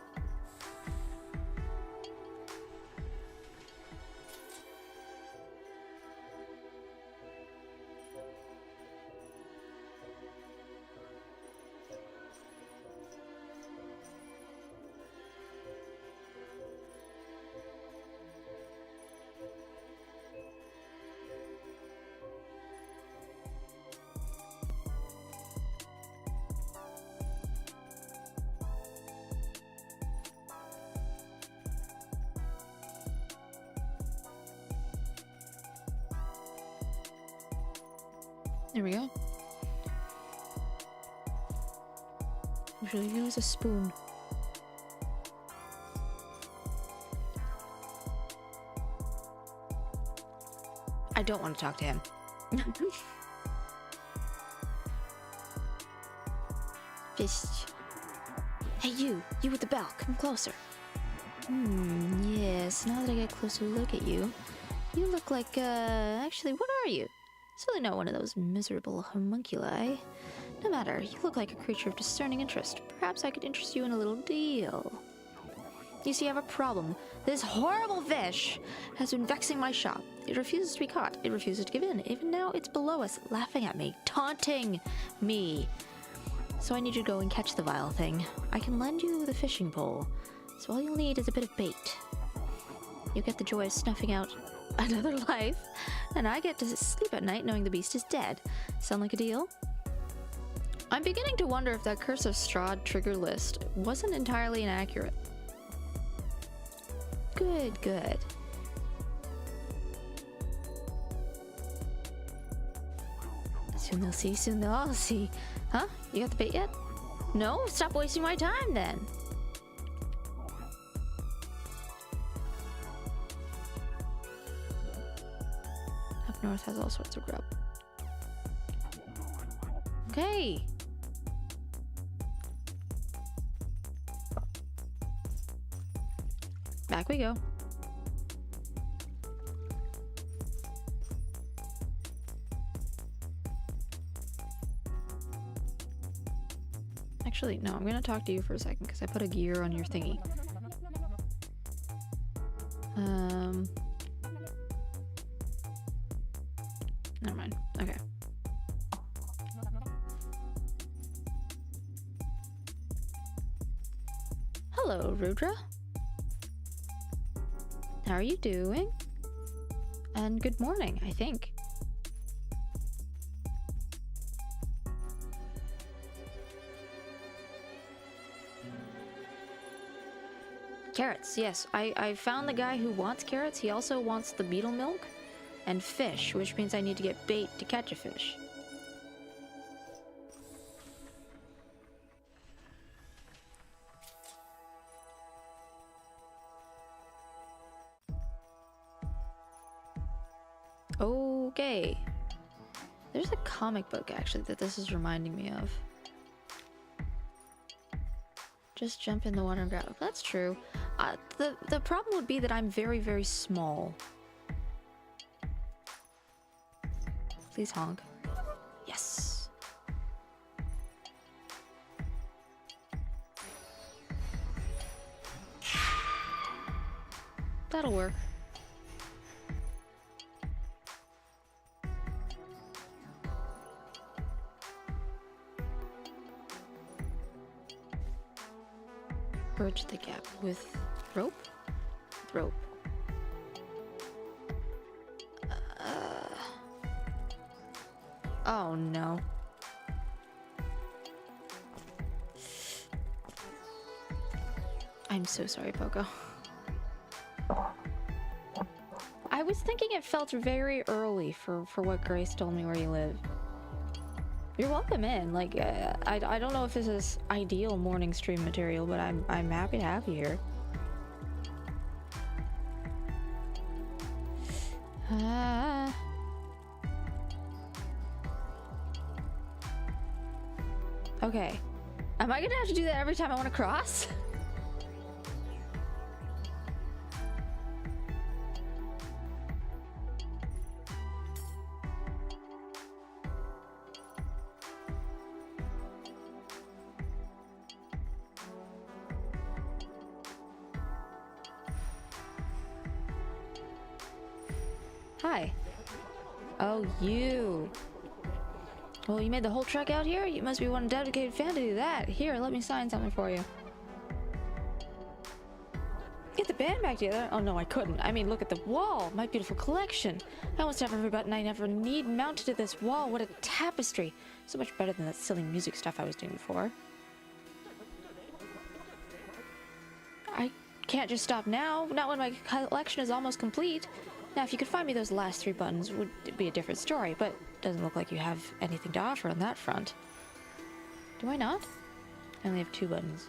There we go. We should use a spoon. I don't want to talk to him. Fish. Hey you with the bell, come closer. Yes, now that I get a closer look at you, you look like, actually, what are you? Certainly not one of those miserable homunculi. No matter, you look like a creature of discerning interest. Perhaps I could interest you in a little deal. You see, I have a problem. This horrible fish has been vexing my shop. It refuses to be caught. It refuses to give in. Even now, it's below us, laughing at me, taunting me. So I need you to go and catch the vile thing. I can lend you the fishing pole. So all you'll need is a bit of bait. You'll get the joy of snuffing out another life, and I get to sleep at night knowing the beast is dead. Sound like a deal? I'm beginning to wonder if that Curse of Strahd trigger list wasn't entirely inaccurate. Good, good. Soon they'll see, soon they'll all see. Huh? You got the bait yet? No? Stop wasting my time then. Up north has all sorts of grub. Okay. Back we go. Actually, no, I'm gonna talk to you for a second because I put a gear on your thingy. Never mind. Okay. Hello, Rudra. How are you doing? And good morning, I think. Carrots, yes. I found the guy who wants carrots. He also wants the beetle milk and fish, which means I need to get bait to catch a fish. Okay. There's a comic book, actually, that this is reminding me of. Just jump in the water and grab. That's true. The problem would be that I'm very, very small. Please honk. Yes. That'll work. Bridge the gap with rope? Rope. Oh no. I'm so sorry, Poco. I was thinking it felt very early for what Grace told me where you live. You're welcome in. Like, I don't know if this is ideal morning stream material, but I'm happy to have you here. Okay. Am I gonna have to do that every time I want to cross? Hi. Oh, you. Well, you made the whole trek out here? You must be one dedicated fan to do that. Here, let me sign something for you. Get the band back together? Oh no, I couldn't. I mean, look at the wall. My beautiful collection. I almost have every button I ever need mounted to this wall. What a tapestry. So much better than that silly music stuff I was doing before. I can't just stop now. Not when my collection is almost complete. Now, if you could find me those last 3 buttons, would be a different story, but doesn't look like you have anything to offer on that front. Do I not? I only have 2 buttons.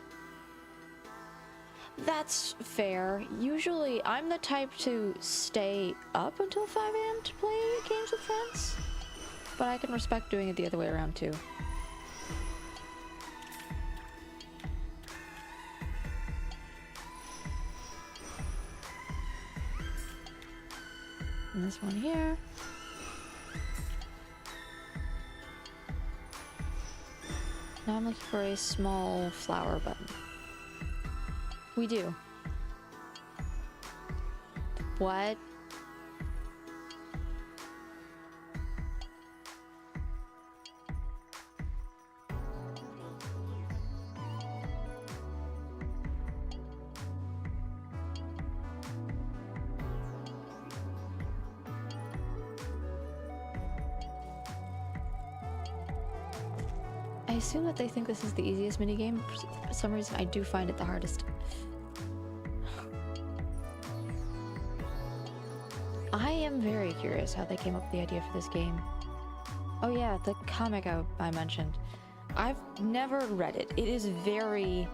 That's fair. Usually, I'm the type to stay up until 5 AM to play games with friends, but I can respect doing it the other way around too. And this one here. Now I'm looking for a small flower button. We do. What? I assume that they think this is the easiest minigame. For some reason, I do find it the hardest. I am very curious how they came up with the idea for this game. Oh yeah, the comic I mentioned. I've never read it. It is very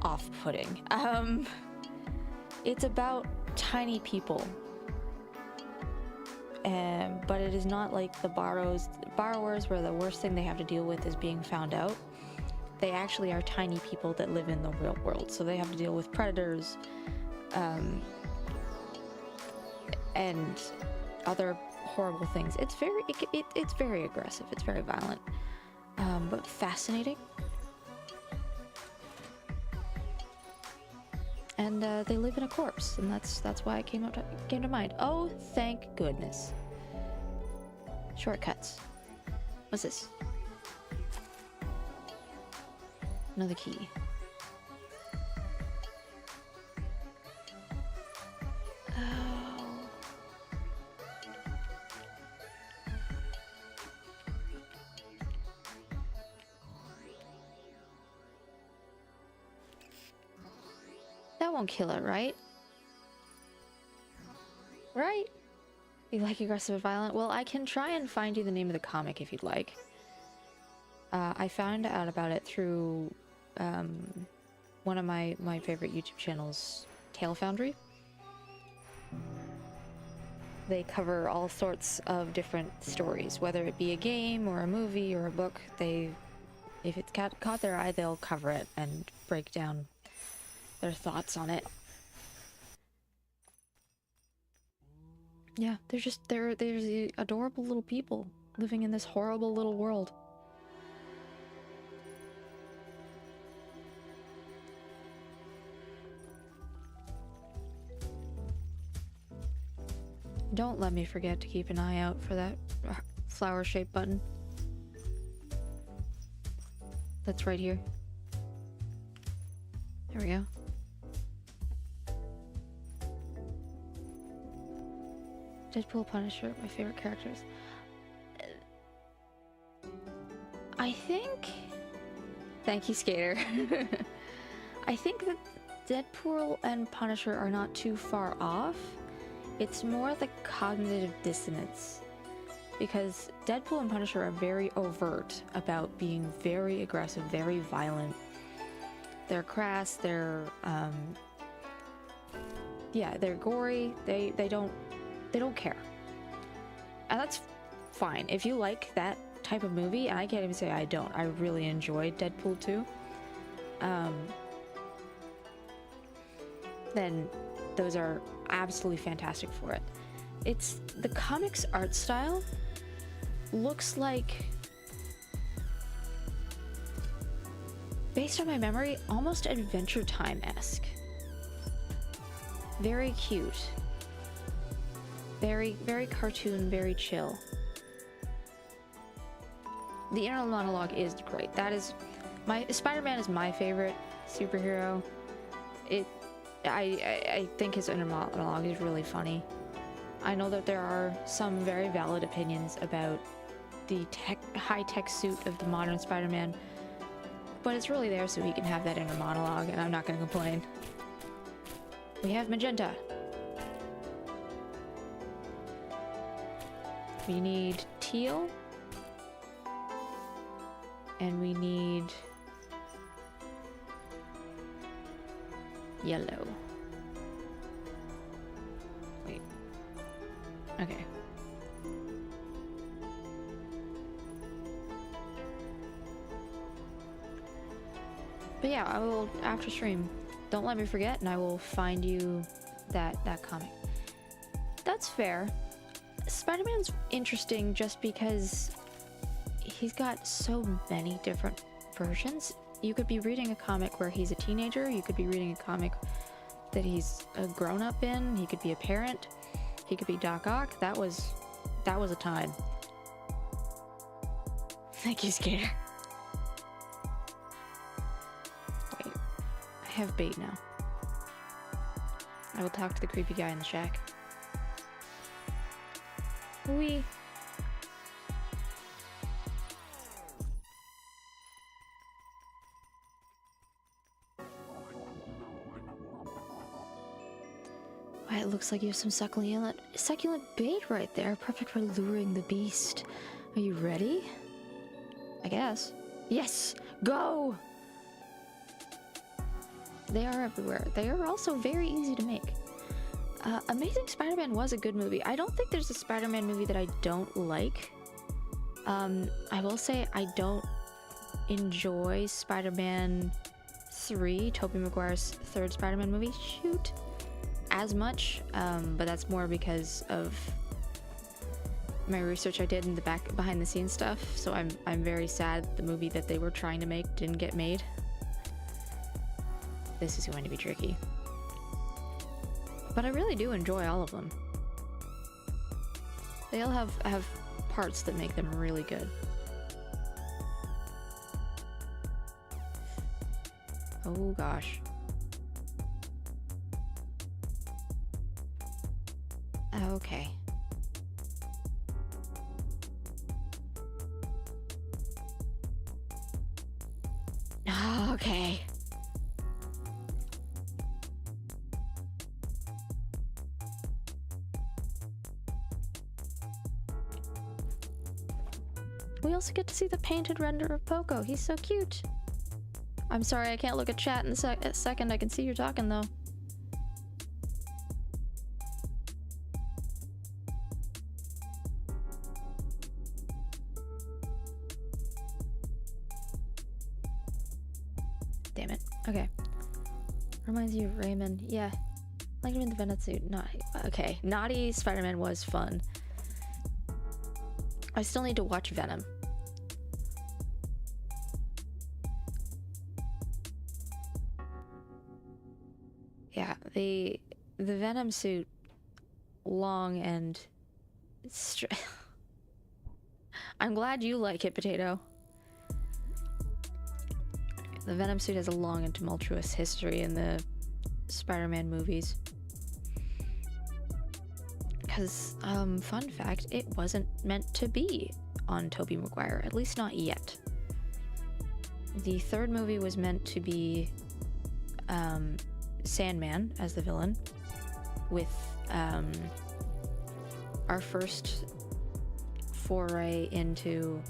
off-putting. It's about tiny people. But it is not like the borrowers where the worst thing they have to deal with is being found out. They actually are tiny people that live in the real world, so they have to deal with predators, and other horrible things. It's very aggressive. It's very violent, but fascinating. And they live in a corpse, and that's why it came to mind. Oh, thank goodness! Shortcuts. What's this? Another key. Oh. That won't kill it, right? Right? You like aggressive and violent? Well, I can try and find you the name of the comic if you'd like. I found out about it through one of my favorite YouTube channels, Tale Foundry. They cover all sorts of different stories, whether it be a game or a movie or a book. If it's caught their eye, they'll cover it and break down their thoughts on it. Yeah, they're these adorable little people living in this horrible little world. Don't let me forget to keep an eye out for that flower-shaped button. That's right here. There we go. Deadpool, Punisher, my favorite characters. I think... Thank you, Skater. I think that Deadpool and Punisher are not too far off. It's more the cognitive dissonance. Because Deadpool and Punisher are very overt about being very aggressive, very violent. They're crass, they're gory, they don't care. And that's fine. If you like that type of movie, and I can't even say I don't. I really enjoyed Deadpool 2. Then those are absolutely fantastic for it. It's the comics art style looks like, based on my memory, almost Adventure Time-esque. Very cute. Very, very cartoon, very chill. The inner monologue is great. That is Spider-Man is my favorite superhero. I think his inner monologue is really funny. I know that there are some very valid opinions about the high-tech suit of the modern Spider-Man, but it's really there so he can have that inner monologue, and I'm not going to complain. We have magenta. We need teal. And we need yellow. Wait. Okay. But yeah, I will, after stream, don't let me forget, and I will find you that comic. That's fair. Spider-Man's interesting just because he's got so many different versions. You could be reading a comic where he's a teenager, you could be reading a comic that he's a grown-up in, he could be a parent, he could be Doc Ock. That was a time. Thank you, Skater. Wait, I have bait now. I will talk to the creepy guy in the shack. Wee. It looks like you have some succulent bait right there, perfect for luring the beast. Are you ready? I guess. Yes! Go! They are everywhere. They are also very easy to make. Amazing Spider-Man was a good movie. I don't think there's a Spider-Man movie that I don't like. I will say I don't enjoy Spider-Man 3, Tobey Maguire's third Spider-Man movie. Shoot! As much, but that's more because of my research I did in the behind the scenes stuff. So I'm very sad the movie that they were trying to make didn't get made. This is going to be tricky. But I really do enjoy all of them. They all have parts that make them really good. Oh gosh. Okay. Okay. We also get to see the painted render of Poco. He's so cute. I'm sorry, I can't look at chat in a second. I can see you're talking though. Damn it. Okay. Reminds you of Raymond. Yeah. Like him in the Venom suit. Okay. Naughty Spider-Man was fun. I still need to watch Venom. Yeah, the Venom suit, long and I'm glad you like it, Potato. The Venom suit has a long and tumultuous history in the Spider-Man movies. Because, fun fact, it wasn't meant to be on Tobey Maguire, at least not yet. The third movie was meant to be Sandman as the villain, with our first foray into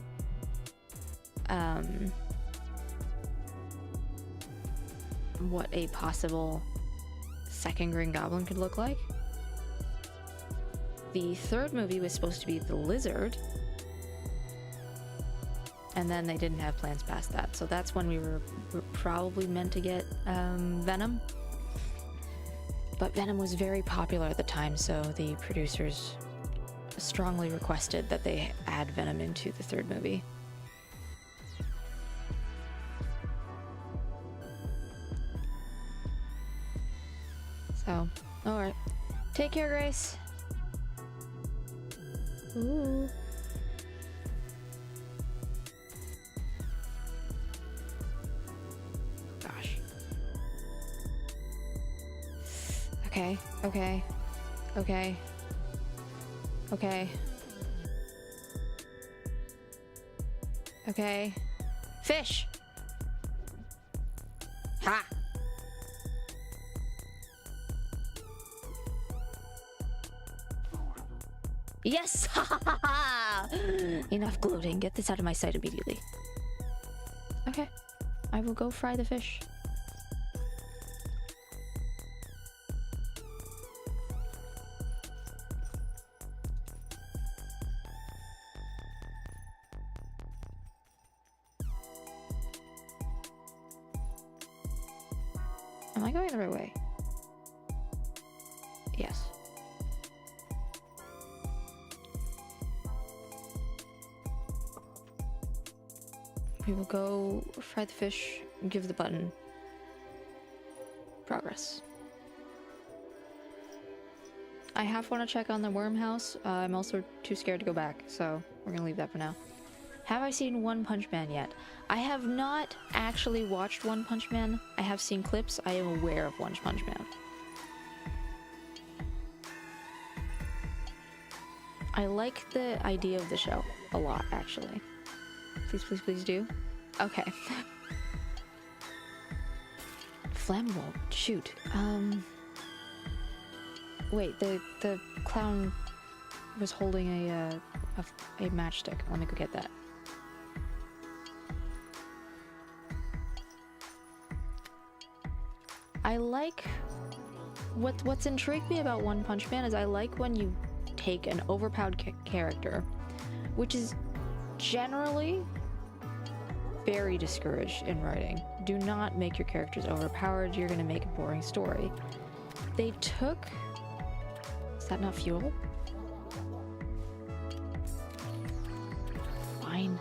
what a possible second Green Goblin could look like. The third movie was supposed to be the Lizard, and then they didn't have plans past that, so that's when we were probably meant to get Venom. But Venom was very popular at the time, so the producers strongly requested that they add Venom into the third movie. So, alright. Take care, Grace. Ooh. Gosh. Okay, okay. Okay. Okay. Okay. Fish! Ha! Yes! Enough gloating. Get this out of my sight immediately. Okay. I will go fry the fish. Am I going the right way? Yes. We will go fry the fish, give the button progress. I half want to check on the worm house. I'm also too scared to go back, so we're gonna leave that for now. Have I seen One Punch Man yet? I have not actually watched One Punch Man. I have seen clips. I am aware of One Punch Man. I like the idea of the show a lot, actually. Please, please, please do. Okay. Flammable. Shoot. Wait, the clown was holding a matchstick. Let me go get that. I like... What's intrigued me about One Punch Man is I like when you take an overpowered character, which is generally very discouraged in writing. Do not make your characters overpowered. You're gonna make a boring story. They took... Is that not fuel? Fine.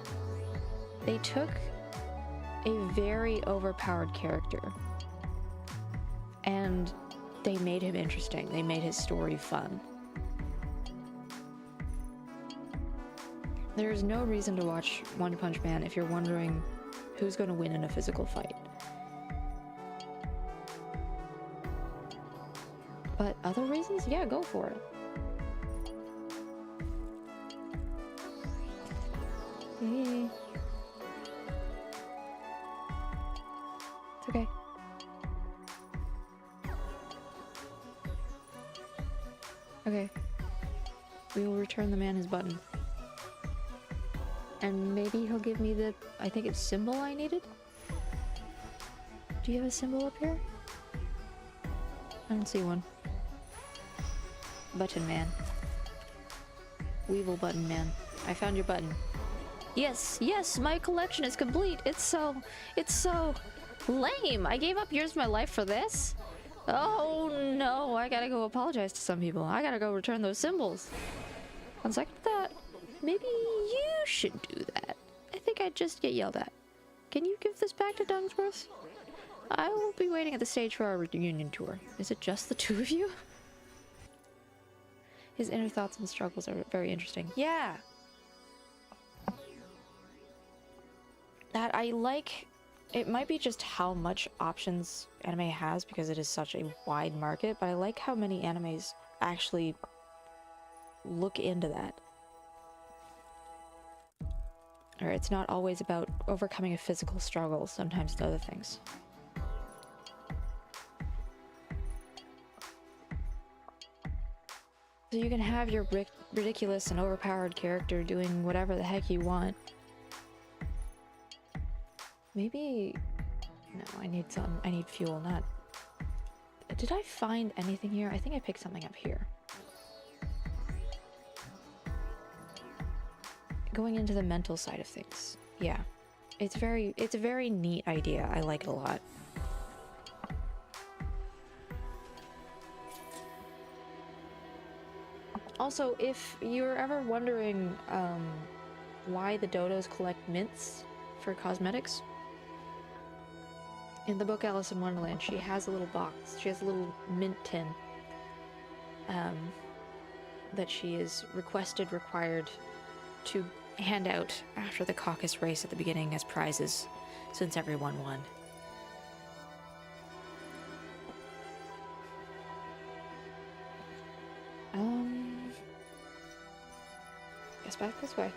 They took a very overpowered character and they made him interesting. They made his story fun. There's no reason to watch One Punch Man if you're wondering who's going to win in a physical fight. But other reasons? Yeah, go for it. Hey. It's okay. Okay. We will return the man his button. And maybe he'll give me the, I think it's symbol I needed? Do you have a symbol up here? I don't see one. Button man. Weevil button man. I found your button. Yes, yes, my collection is complete. It's so lame. I gave up years of my life for this. Oh no, I gotta go apologize to some people. I gotta go return those symbols. On second thought, maybe you should do that. I think I'd just get yelled at. Can you give this back to Dungsworth? I will be waiting at the stage for our reunion tour. Is it just the two of you? His inner thoughts and struggles are very interesting. Yeah! That I like... It might be just how much options anime has because it is such a wide market, but I like how many animes actually look into that. Or it's not always about overcoming a physical struggle, sometimes it's other things. So you can have your ridiculous and overpowered character doing whatever the heck you want. Maybe... No, I need fuel, not... Did I find anything here? I think I picked something up here. Going into the mental side of things. Yeah. It's a very neat idea. I like it a lot. Also, if you're ever wondering why the dodos collect mints for cosmetics, in the book Alice in Wonderland, she has a little box. She has a little mint tin. that she is required to hand out after the caucus race at the beginning as prizes, since everyone won. Guess back this way.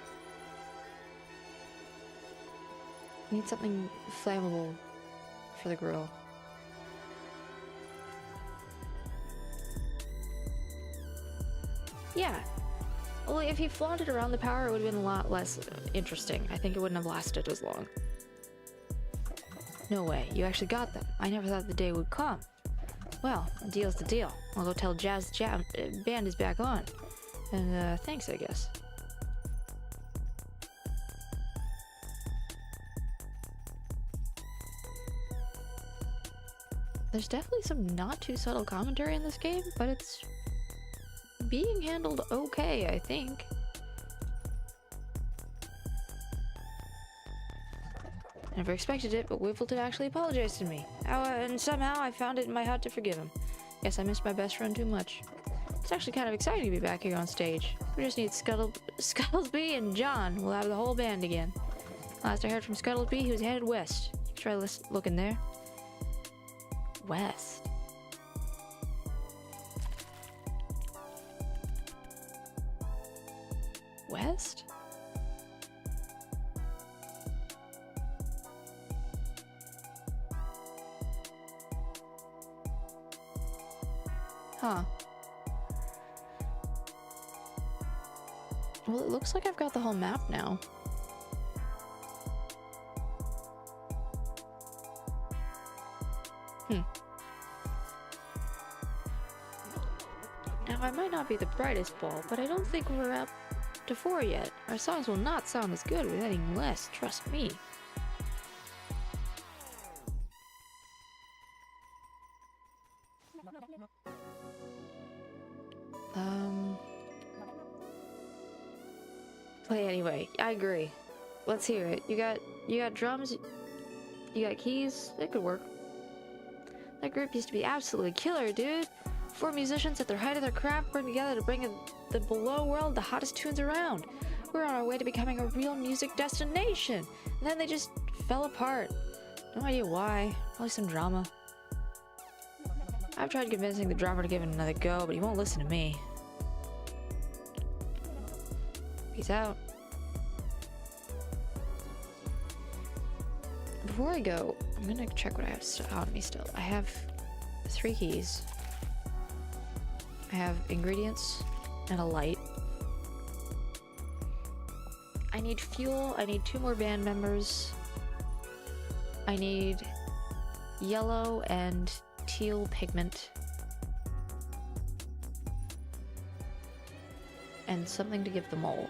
Need something flammable for the grill. Yeah. Well, if he flaunted around the power, it would have been a lot less interesting. I think it wouldn't have lasted as long. No way. You actually got them. I never thought the day would come. Well, a deal's the deal. I'll go tell band is back on. And, thanks, I guess. There's definitely some not too subtle commentary in this game, but it's being handled okay, I think. Never expected it, but Wiffleton actually apologized to me. And somehow I found it in my heart to forgive him. Guess I missed my best friend too much. It's actually kind of exciting to be back here on stage. We just need Scuttlesby and John. We'll have the whole band again. Last I heard from Scuttlesby, he was headed west. You should try looking there. West. West? Huh. Well, it looks like I've got the whole map now. Now, I might not be the brightest ball, but I don't think we're up to 4 yet. Our songs will not sound as good with anything less, trust me. Play anyway. I agree. Let's hear it. You got drums, you got keys, it could work. That group used to be absolutely killer, dude. 4 musicians at their height of their craft bring together to bring the below world the hottest tunes around. We're on our way to becoming a real music destination. And then they just fell apart. No idea why. Probably some drama. I've tried convincing the drummer to give it another go, but he won't listen to me. Peace out. Before I go, I'm gonna check what I have on me still. I have 3 keys. I have ingredients and a light. I need fuel. I need 2 more band members. I need yellow and teal pigment. And something to give the mole.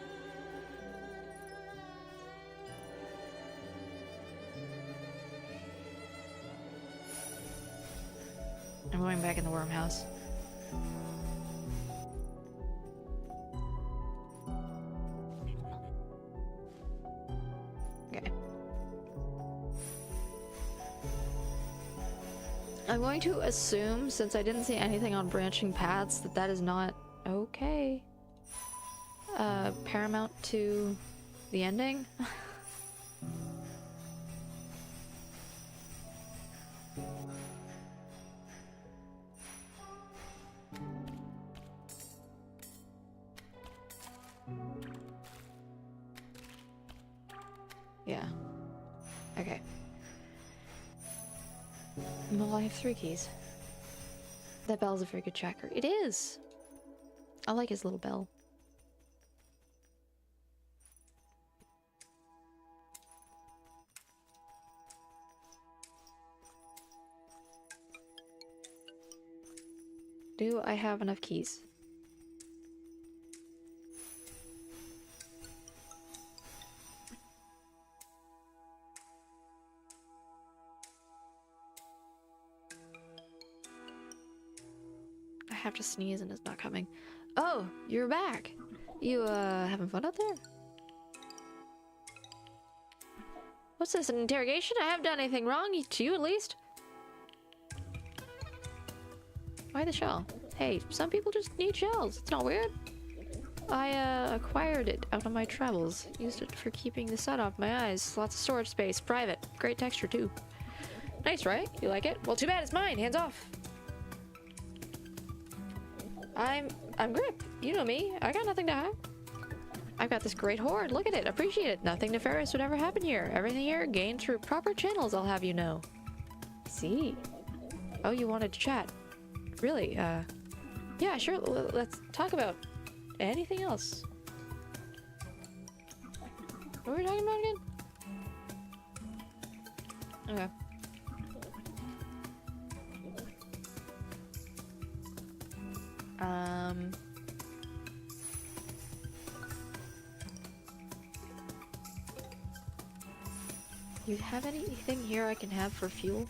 I'm going back in the worm house. Okay. I'm going to assume, since I didn't see anything on branching paths, that that is not okay. Paramount to the ending. Yeah. Okay. Well, I have 3 keys. That bell's a very good tracker. It is! I like his little bell. Do I have enough keys? I have to sneeze and it's not coming. Oh, you're back. You, having fun out there? What's this, an interrogation? I haven't done anything wrong, to you at least. Why the shell? Hey, some people just need shells. It's not weird. I acquired it out on my travels. Used it for keeping the sun off my eyes. Lots of storage space. Private. Great texture, too. Nice, right? You like it? Well, too bad it's mine. Hands off. I'm Grip. You know me. I got nothing to hide. I've got this great hoard. Look at it. Appreciate it. Nothing nefarious would ever happen here. Everything here gained through proper channels, I'll have you know. See? Oh, you wanted to chat. Really? Yeah, sure. Let's talk about anything else. What were we talking about again? Okay. You have anything here I can have for fuel?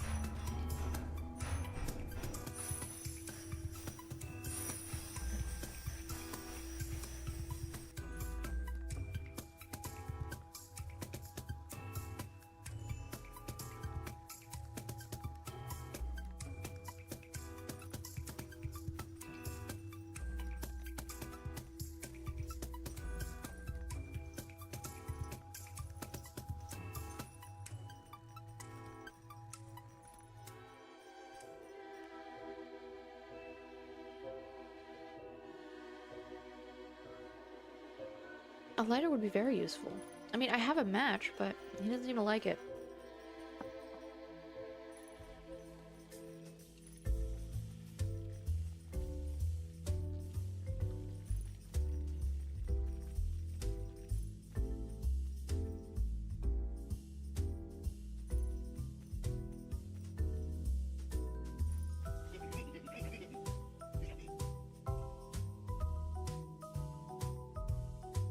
A lighter would be very useful. I mean, I have a match, but he doesn't even like it.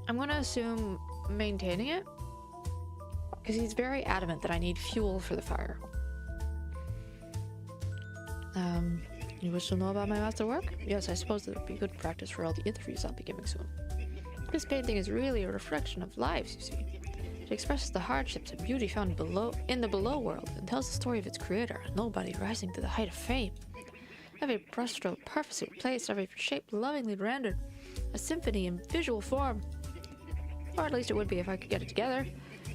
I'm gonna assume maintaining it, because he's very adamant that I need fuel for the fire. You wish to know about my master work? Yes, I suppose that would be good practice for all the interviews I'll be giving soon. This painting is really a reflection of lives, you see. It expresses the hardships and beauty found in the below world, and tells the story of its creator, a nobody rising to the height of fame. Every brushstroke purposely placed, every shape lovingly rendered, a symphony in visual form. Or at least it would be if I could get it together.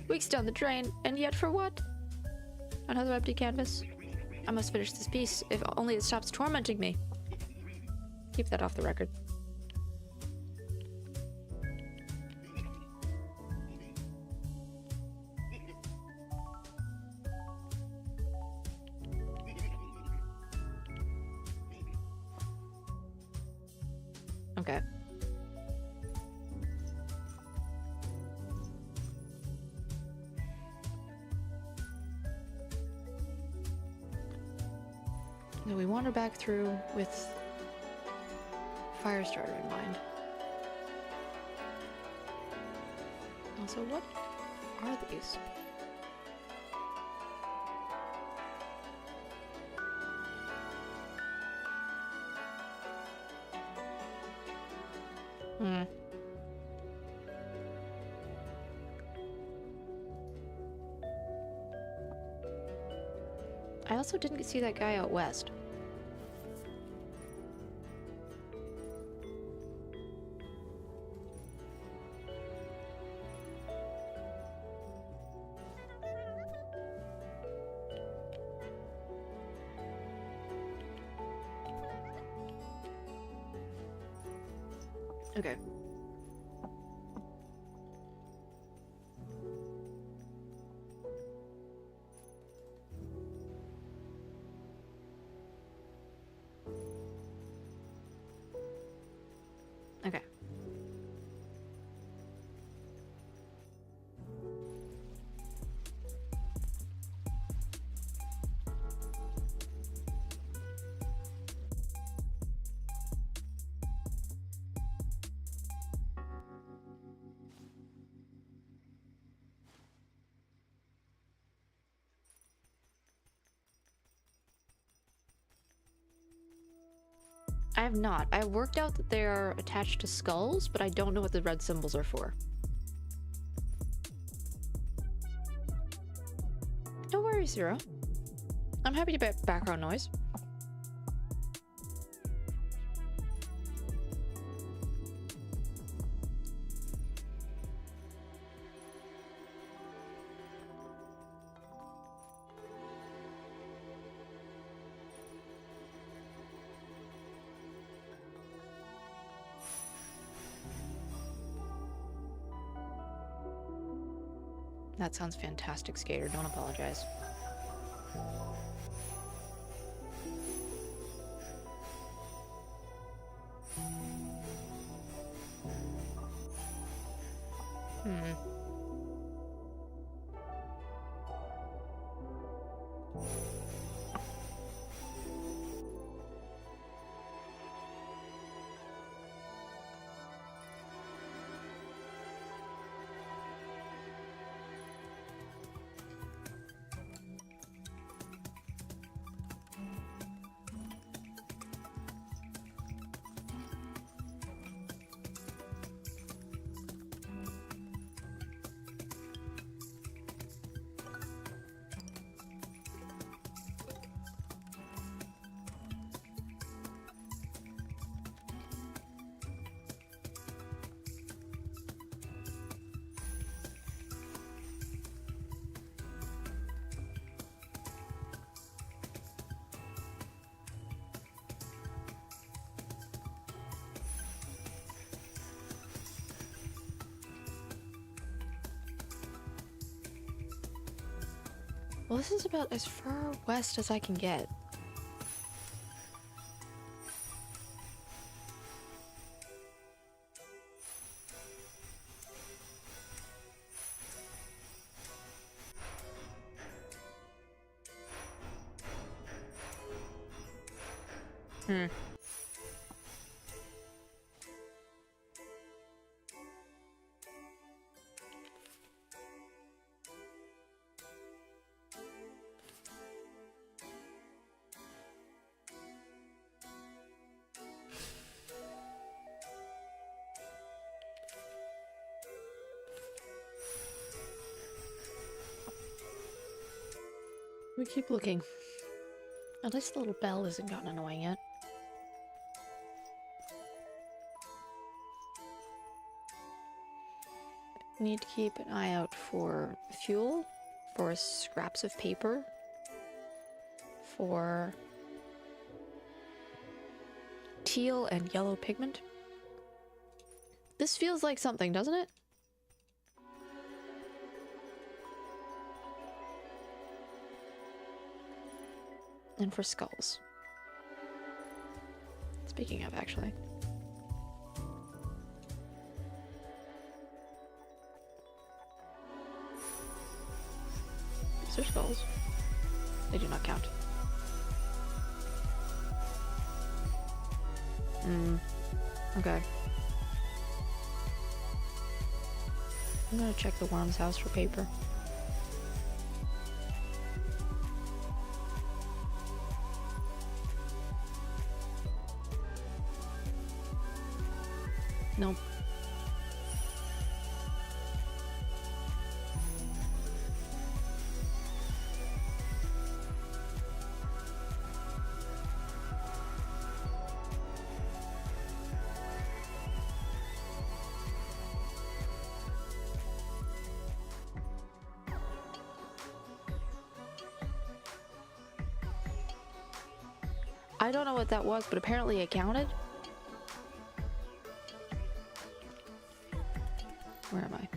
Weeks down the drain, and yet for what? Another empty canvas? I must finish this piece, if only it stops tormenting me. Keep that off the record. Okay. So we wander back through with Firestarter in mind. Also, what are these? I also didn't see that guy out west. Okay. Okay. I have not. I worked out that they are attached to skulls, but I don't know what the red symbols are for. No worries, Zero. I'm happy to bet background noise. That sounds fantastic, Skater. Don't apologize. Well, this is about as far west as I can get. We keep looking. At least the little bell hasn't gotten annoying yet. Need to keep an eye out for fuel, for scraps of paper, for teal and yellow pigment. This feels like something, doesn't it? And for skulls. Speaking of, actually. These are skulls. They do not count. Okay. I'm gonna check the worm's house for paper. Nope. I don't know what that was, but apparently it counted. Where am I?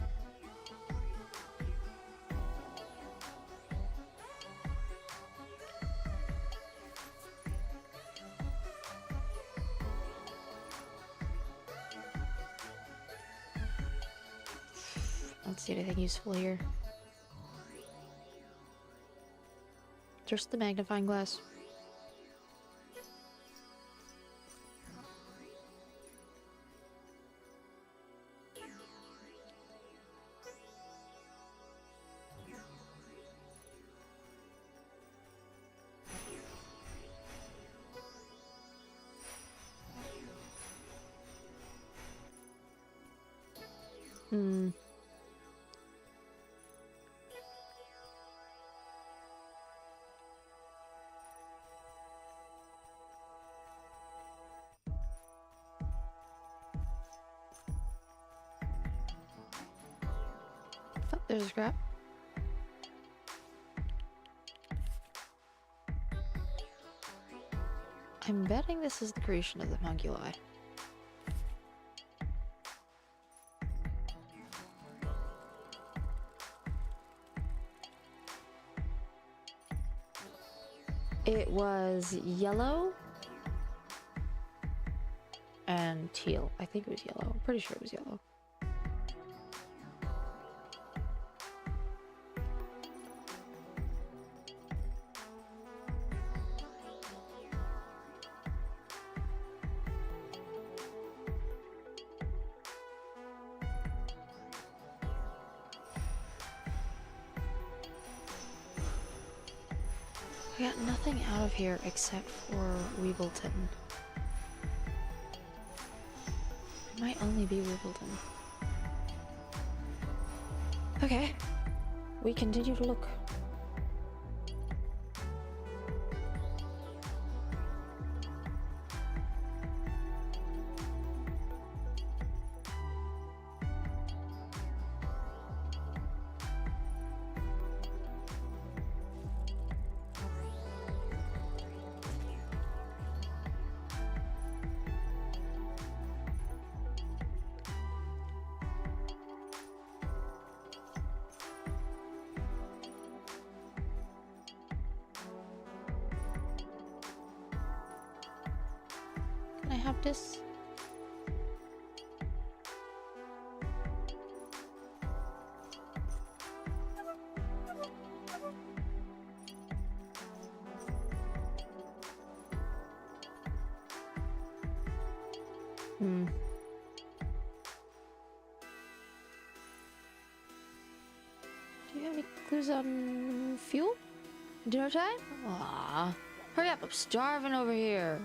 Don't see anything useful here. Just the magnifying glass. Oh, there's a scrap. I'm betting this is the creation of the homunculi. It was yellow and teal. I think it was yellow. I'm pretty sure it was yellow. I got nothing out of here except for Weebleton. It might only be Weebleton. Okay. We continue to look. Can I have this? Do you have any clues on fuel? Dinner time? Aww. Hurry up, I'm starving over here.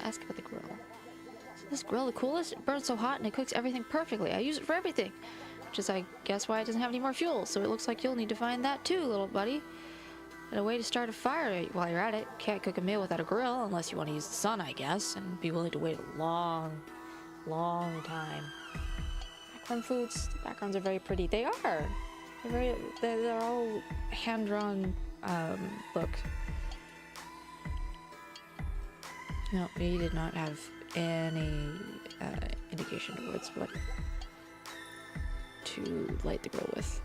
Ask about the grill. Is this grill the coolest? It burns so hot and it cooks everything perfectly. I use it for everything. Which is, I guess, why it doesn't have any more fuel. So it looks like you'll need to find that too, little buddy. And a way to start a fire while you're at it. Can't cook a meal without a grill unless you want to use the sun, I guess. And be willing to wait a long, long time. Background foods. The backgrounds are very pretty. They are. They're all hand-drawn, look. No, he did not have any indication towards what to light the grill with.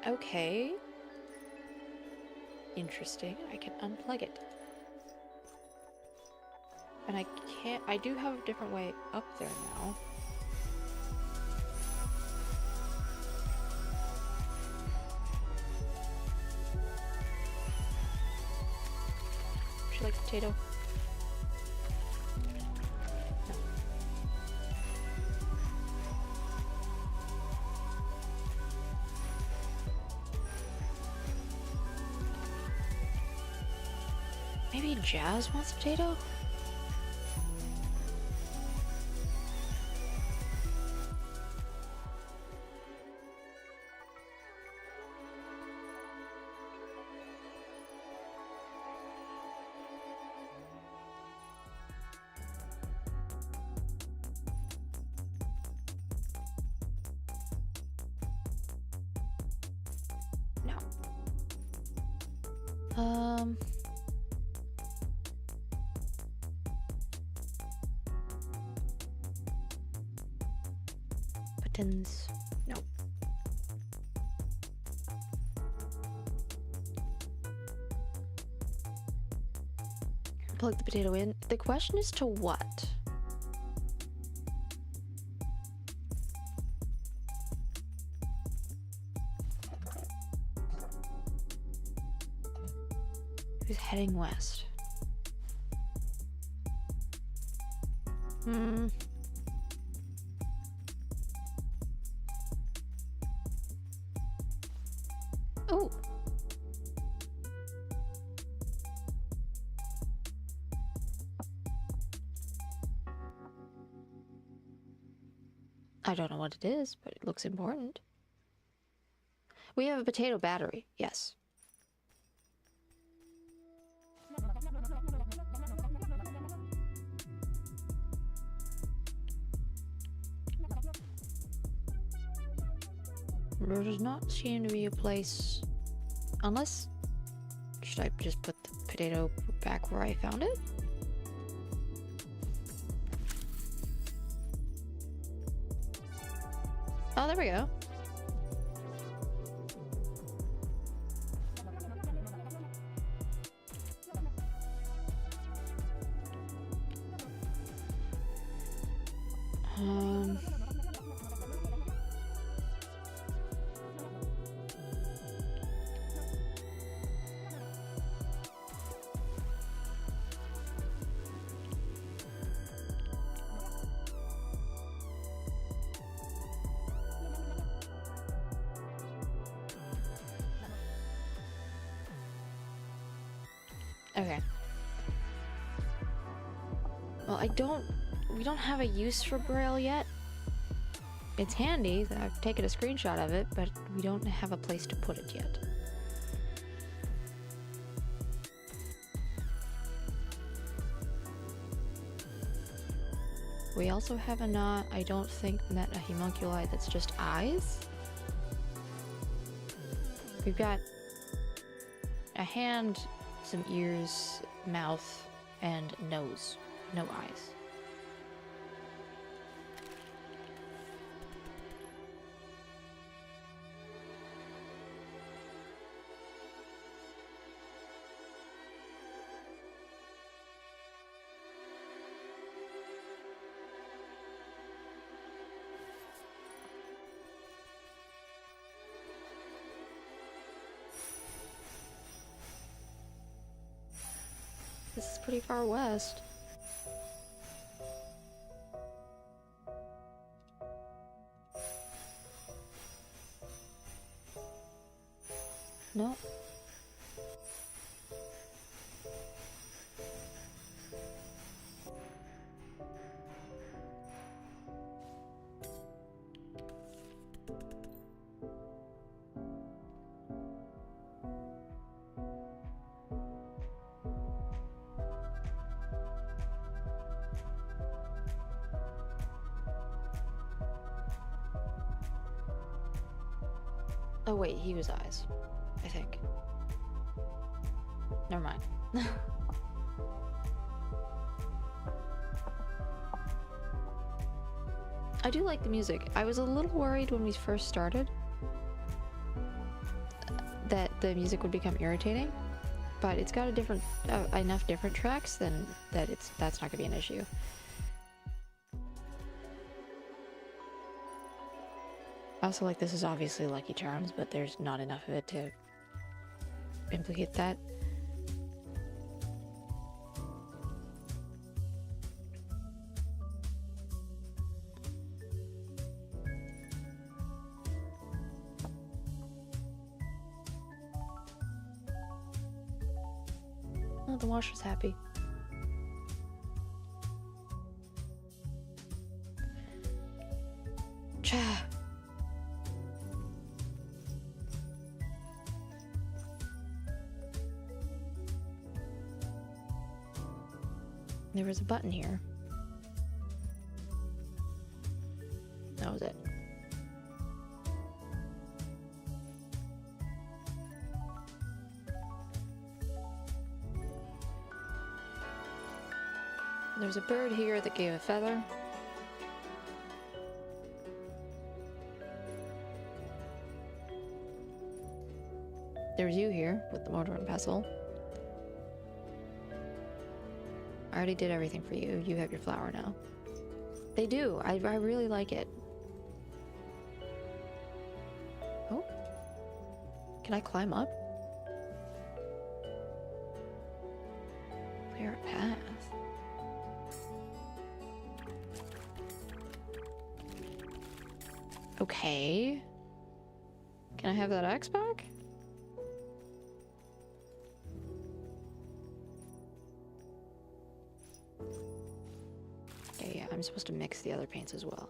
Okay. Interesting. I can unplug it. And I can't... I do have a different way up there now. Would you like potato? No. Maybe Jazz wants a potato? No. Buttons. No. Plug the potato in. The question is to what? Who's heading west? Oh. I don't know what it is, but it looks important. We have a potato battery, yes. There does not seem to be a place... Unless... Should I just put the potato back where I found it? Oh, there we go. Okay. Well, we don't have a use for Braille yet. It's handy that I've taken a screenshot of it, but we don't have a place to put it yet. We also have I don't think, met a homunculi that's just eyes. We've got a hand, some ears, mouth, and nose. No eyes. This is pretty far west. No. Oh wait, he was eyes, I think. Never mind. I do like the music. I was a little worried when we first started that the music would become irritating, but it's got a different enough different tracks than that's not gonna be an issue. Also, like, this is obviously Lucky Charms, but there's not enough of it to implicate that. Oh, the washer's happy. Cha. There was a button here. That was it. There's a bird here that gave a feather. There's you here with the mortar and pestle. I already did everything for you. You have your flower now. They do. I really like it. Oh. Can I climb up? Clear a path. Okay. Can I have that axe back? Okay, yeah, I'm supposed to mix the other paints as well.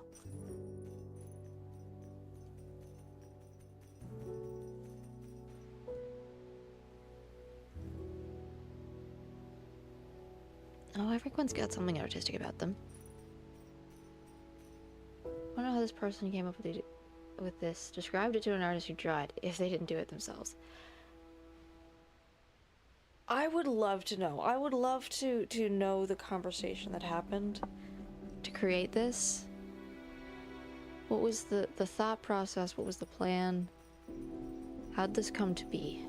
Oh, everyone's got something artistic about them. I don't know how this person came up with it. with this. Described it to an artist who tried, if they didn't do it themselves. I would love to know. I would love to know the conversation that happened to create this. What was the thought process? What was the plan? How'd this come to be?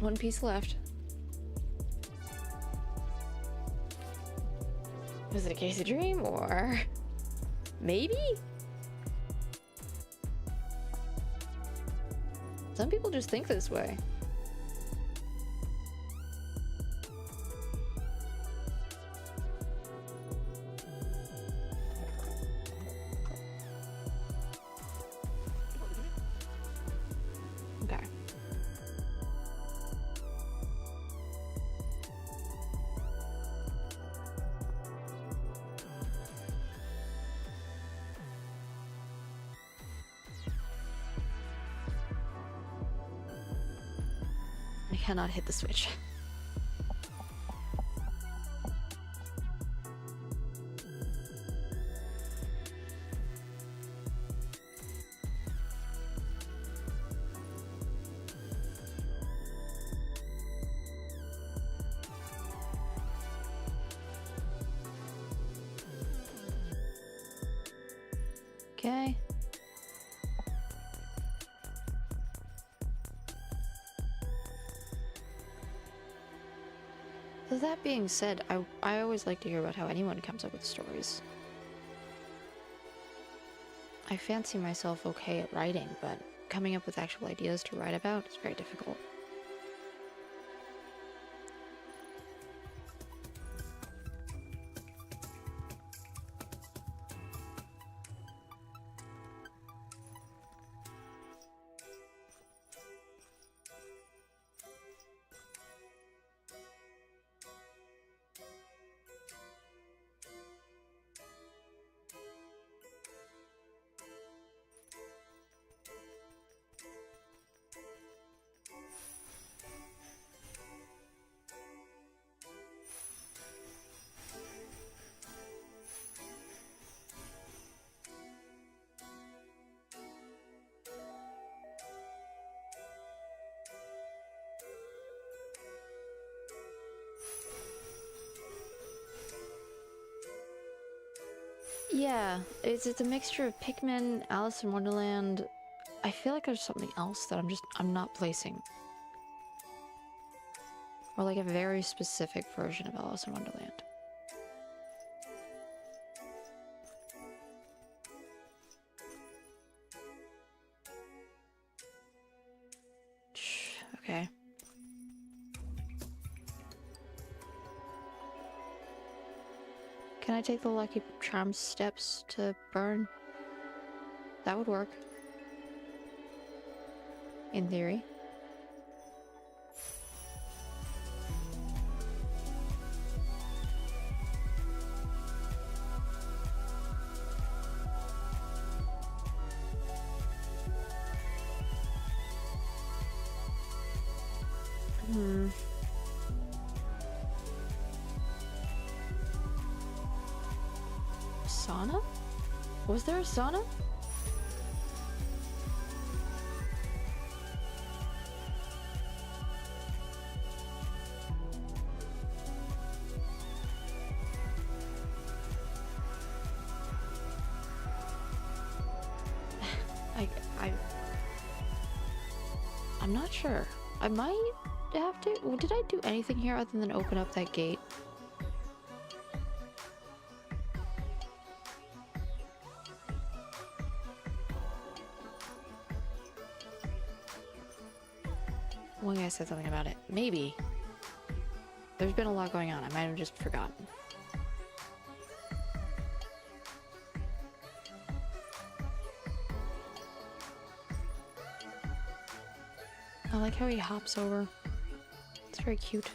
One piece left. Was it a case of dream, or maybe? Some people just think this way. Okay. I cannot hit the switch. Okay. So that being said, I always like to hear about how anyone comes up with stories. I fancy myself okay at writing, but coming up with actual ideas to write about is very difficult. Yeah, it's a mixture of Pikmin, Alice in Wonderland. I feel like there's something else that I'm not placing. Or like a very specific version of Alice in Wonderland. Okay. Can I take the Lucky Charms steps to burn? That would work. In theory. Sauna? Was there a sauna? I'm not sure. I might have to. Well, did I do anything here other than open up that gate? One guy said something about it. Maybe. There's been a lot going on. I might have just forgotten. I like how he hops over. It's very cute.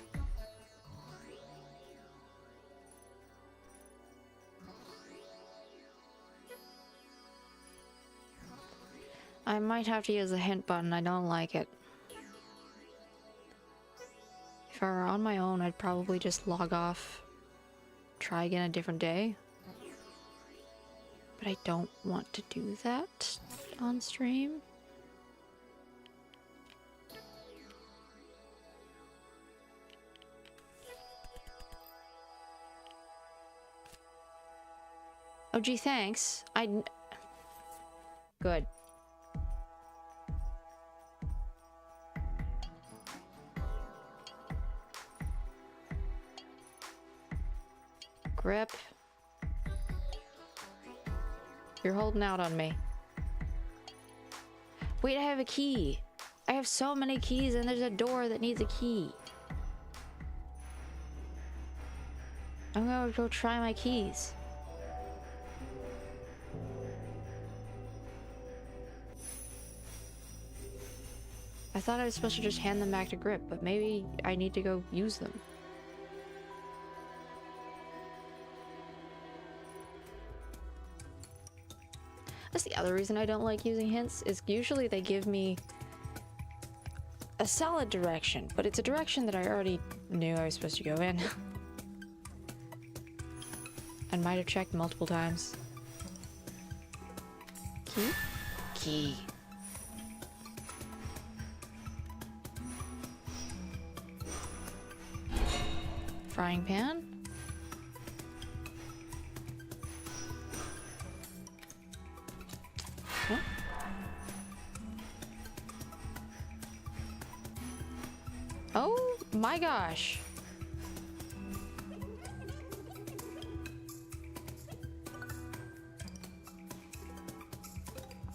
I might have to use the hint button. I don't like it. If I were on my own, I'd probably just log off, try again a different day. But I don't want to do that on stream. Oh gee, thanks. Good. Grip. You're holding out on me. Wait, I have a key. I have so many keys and there's a door that needs a key. I'm gonna go try my keys. I thought I was supposed to just hand them back to Grip, but maybe I need to go use them. That's the other reason I don't like using hints, is usually they give me a solid direction, but it's a direction that I already knew I was supposed to go in. And might have checked multiple times. Key? Key. Frying pan? Huh? Oh my gosh.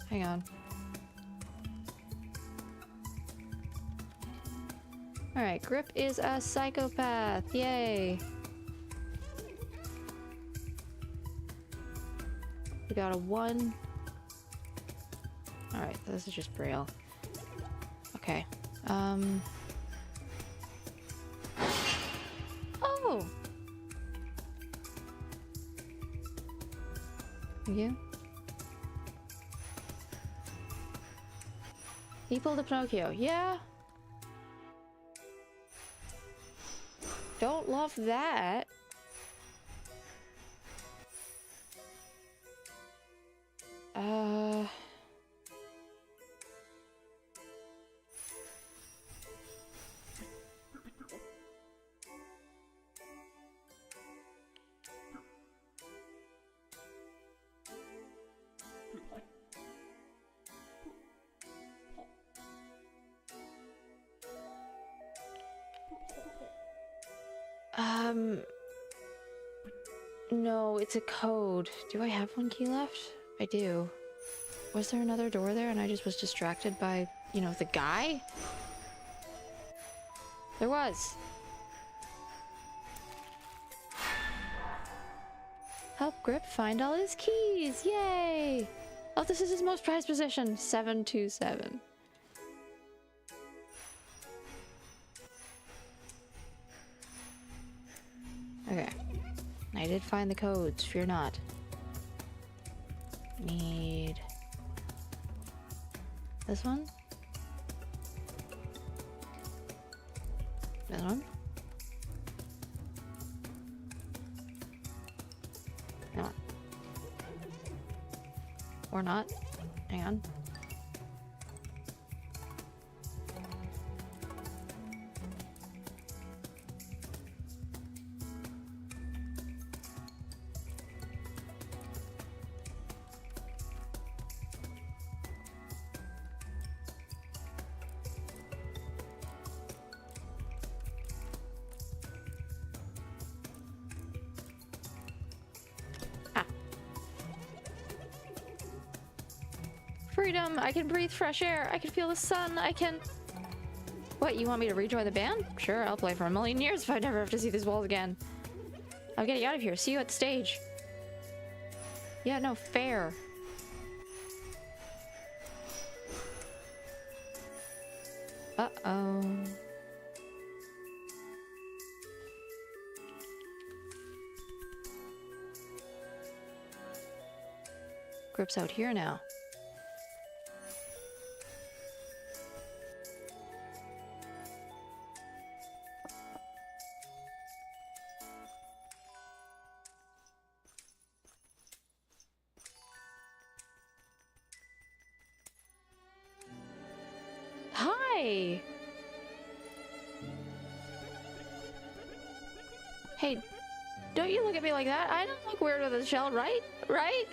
Hang on. Alright, Grip is a psychopath. Yay. We got a 1. Alright, this is just Braille. Okay. Oh! Thank you. He pulled a Pinocchio. Yeah? Don't love that. No, it's a code. Do I have 1 key left? I do. Was there another door there and I just was distracted by, you know, the guy? There was. Help Grip find all his keys. Yay! Oh, this is his most prized possession. 727. Okay. I did find the codes, fear not. Need this one? That one? No. Or not. Hang on. Freedom! I can breathe fresh air! I can feel the sun! I can... What, you want me to rejoin the band? Sure, I'll play for a million years if I never have to see these walls again. I'm getting out of here. See you at the stage. Yeah, no, fair. Uh-oh. Grip's out here now. Hey! Hey, don't you look at me like that. I don't look weird with a shell, right? Right?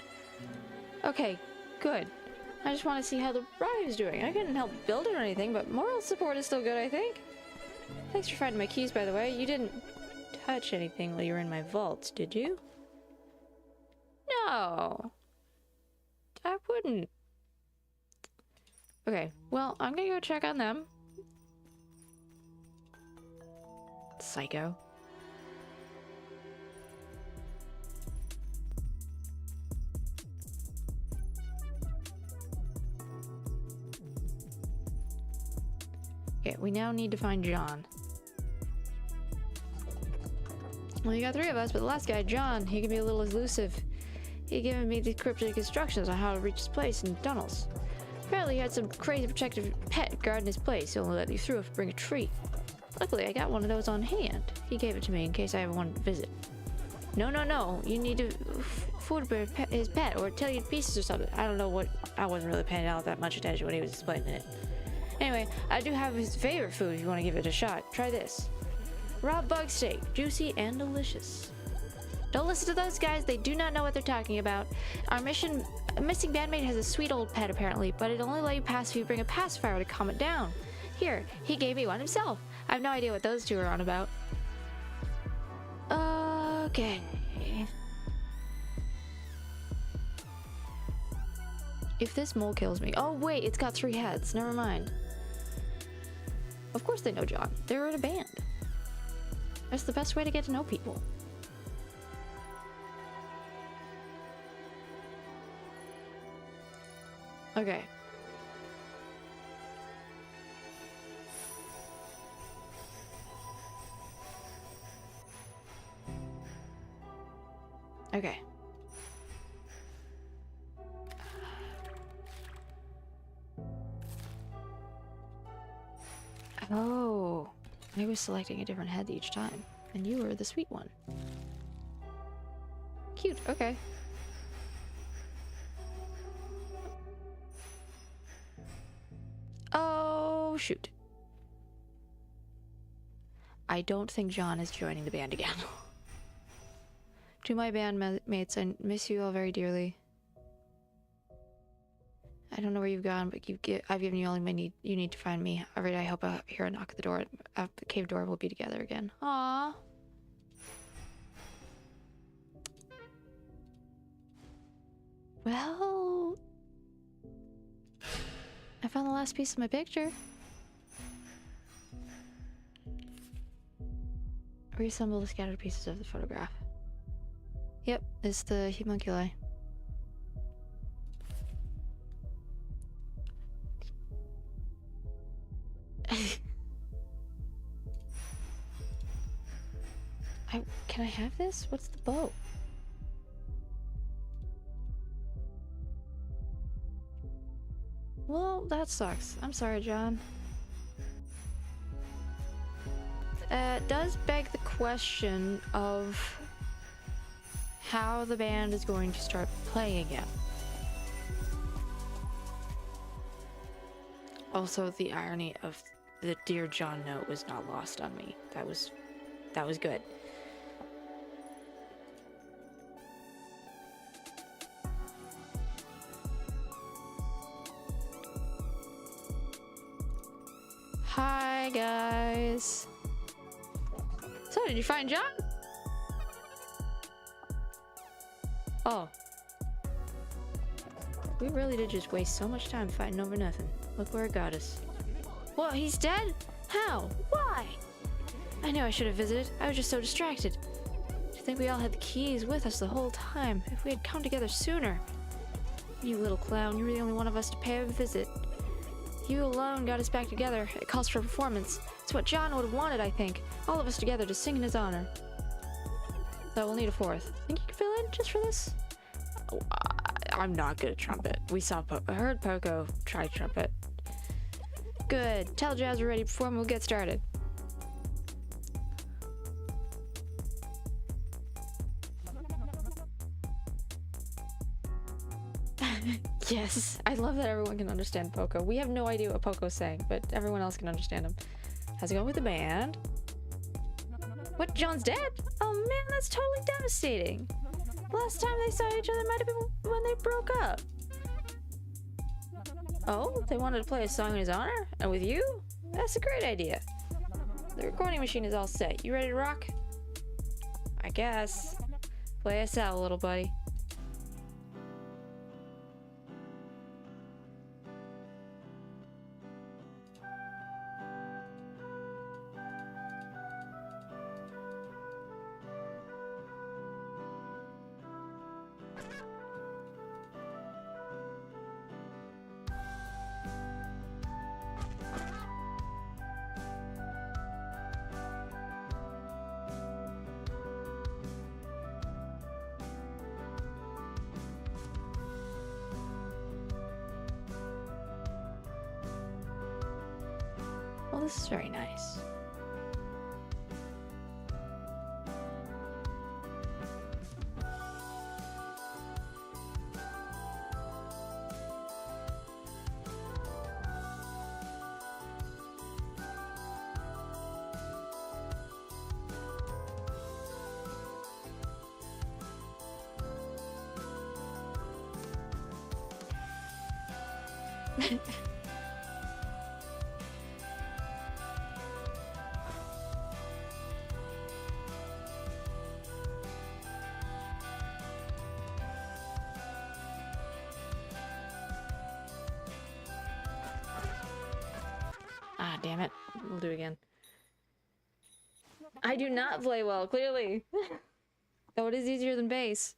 Okay, good. I just want to see how the ride's doing. I couldn't help build it or anything, but moral support is still good, I think. Thanks for finding my keys, by the way. You didn't touch anything while you were in my vault, did you? No. I wouldn't. Okay, well, I'm gonna go check on them. Psycho. Okay, we now need to find John. Well, you got 3 of us, but the last guy, John, he can be a little elusive. He given me the cryptic instructions on how to reach his place in the tunnels. Apparently he had some crazy protective pet guarding his place. He'll only let you through if you bring a treat. Luckily, I got one of those on hand. He gave it to me in case I ever wanted to visit. No. You need to food his pet or tell you pieces or something. I don't know what. I wasn't really paying all that much attention when he was explaining it. Anyway, I do have his favorite food if you want to give it a shot. Try this. Raw bug steak. Juicy and delicious. Don't listen to those guys. They do not know what they're talking about. Our missing bandmate has a sweet old pet apparently, but it'll only let you pass if you bring a pacifier to calm it down. Here, he gave me one himself. I have no idea what those two are on about. Okay. If this mole kills me... Oh, wait, it's got 3 heads. Never mind. Of course they know John. They're in a band. That's the best way to get to know people. Okay. Okay. Oh, I was selecting a different head each time, and you were the sweet one. Cute, okay. Oh, shoot. I don't think John is joining the band again. To my bandmates, I miss you all very dearly. I don't know where you've gone, but I've given you all you need to find me. Every day I hope I hear a knock at the door. At the cave door, we'll be together again. Aww. Well... I found the last piece of my picture. Reassemble the scattered pieces of the photograph. Yep, it's the homunculi. Can I have this? What's the bow? Well, that sucks. I'm sorry, John. Does beg the question of how the band is going to start playing again. Also, the irony of the Dear John note was not lost on me. That was good. Hi, guys. So, did you find John? Oh. We really did just waste so much time fighting over nothing. Look where it got us. What, he's dead? How? Why? I knew I should have visited. I was just so distracted. I think we all had the keys with us the whole time. If we had come together sooner. You little clown, you were the only one of us to pay a visit. You alone got us back together. It calls for performance. It's what John would have wanted, I think. All of us together to sing in his honor. So we'll need a 4th. Think you can fill in just for this? Oh, I'm not good at trumpet. I heard Poco try trumpet. Good. Tell Jazz we're ready to perform. We'll get started. Yes, I love that everyone can understand Poco. We have no idea what Poco's saying, but everyone else can understand him. How's it going with the band? What, John's dead? Oh man, that's totally devastating. Last time they saw each other might have been when they broke up. Oh, they wanted to play a song in his honor? And with you? That's a great idea. The recording machine is all set. You ready to rock? I guess. Play us out, little buddy. Well, this is very nice. Ah, damn it. We'll do it again. I do not play well, clearly. Though it is easier than bass.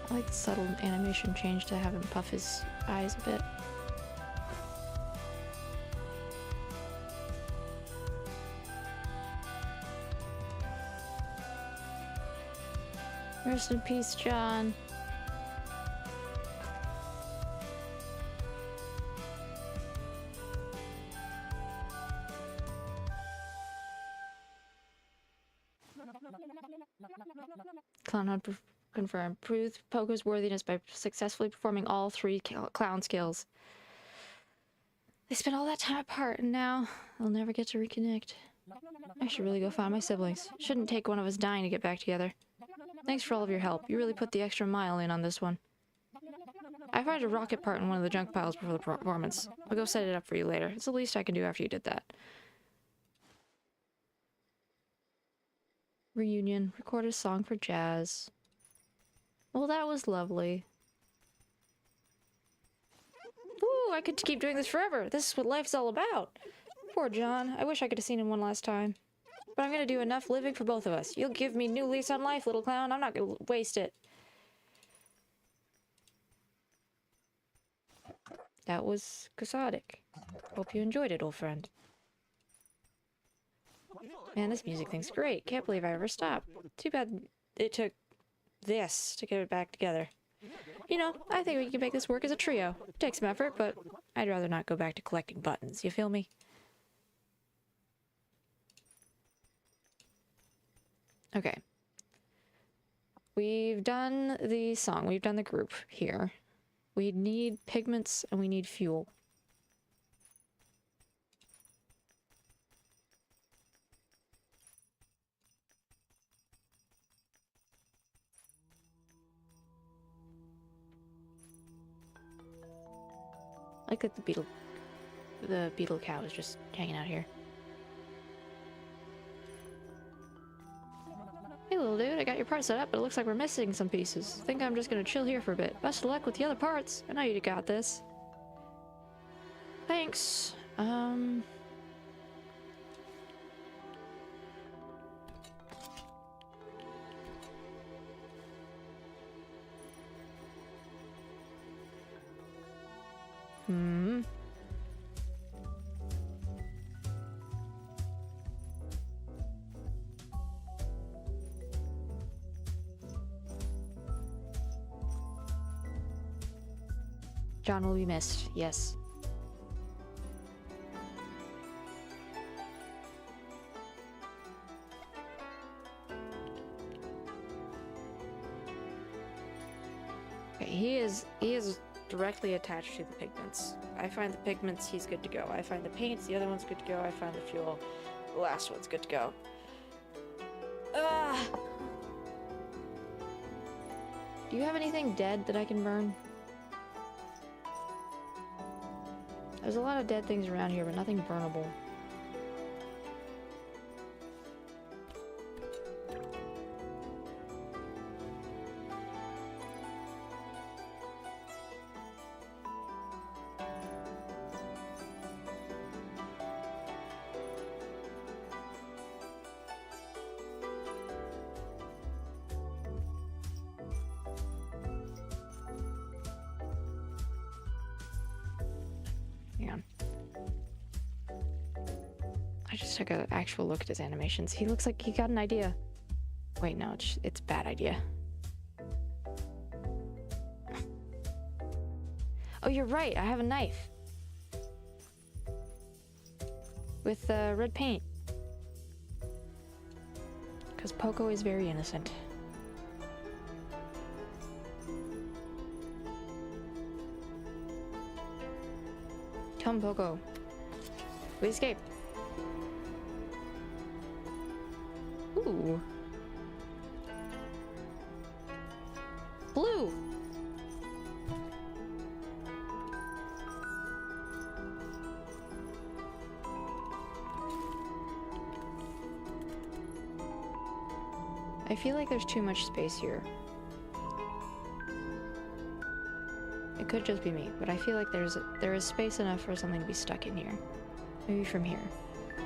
I like the subtle animation change to have him puff his eyes a bit. Rest in peace, John. Clown had confirmed. Proved Poco's worthiness by successfully performing all 3 clown skills. They spent all that time apart, and now they'll never get to reconnect. I should really go find my siblings. Shouldn't take one of us dying to get back together. Thanks for all of your help. You really put the extra mile in on this one. I fired a rocket part in one of the junk piles before the performance. I'll go set it up for you later. It's the least I can do after you did that. Reunion. Record a song for Jazz. Well, that was lovely. Ooh, I could keep doing this forever. This is what life's all about. Poor John. I wish I could have seen him one last time. But I'm gonna do enough living for both of us. You'll give me new lease on life, little clown. I'm not gonna waste it. That was cathartic. Hope you enjoyed it, old friend. Man, this music thing's great. Can't believe I ever stopped. Too bad it took this to get it back together. You know, I think we can make this work as a trio. Takes some effort, but I'd rather not go back to collecting buttons. You feel me? Okay. We've done the song. We've done the group here. We need pigments and we need fuel. Like that the beetle cow is just hanging out here. Hey little dude, I got your part set up, but it looks like we're missing some pieces. I think I'm just gonna chill here for a bit. Best of luck with the other parts. I know you got this. Thanks. John will be missed, yes. Okay, he is directly attached to the pigments. I find the pigments, he's good to go. I find the paints, the other one's good to go. I find the fuel, the last one's good to go. Do you have anything dead that I can burn? There's a lot of dead things around here, but nothing burnable. I just took an actual look at his animations. He looks like he got an idea. Wait, no, it's a bad idea. Oh, you're right. I have a knife. With red paint. Because Poco is very innocent. Come, Poco. We escape. Ooh. Blue. I feel like there's too much space here. It could just be me, but I feel like there is space enough for something to be stuck in here. Maybe from here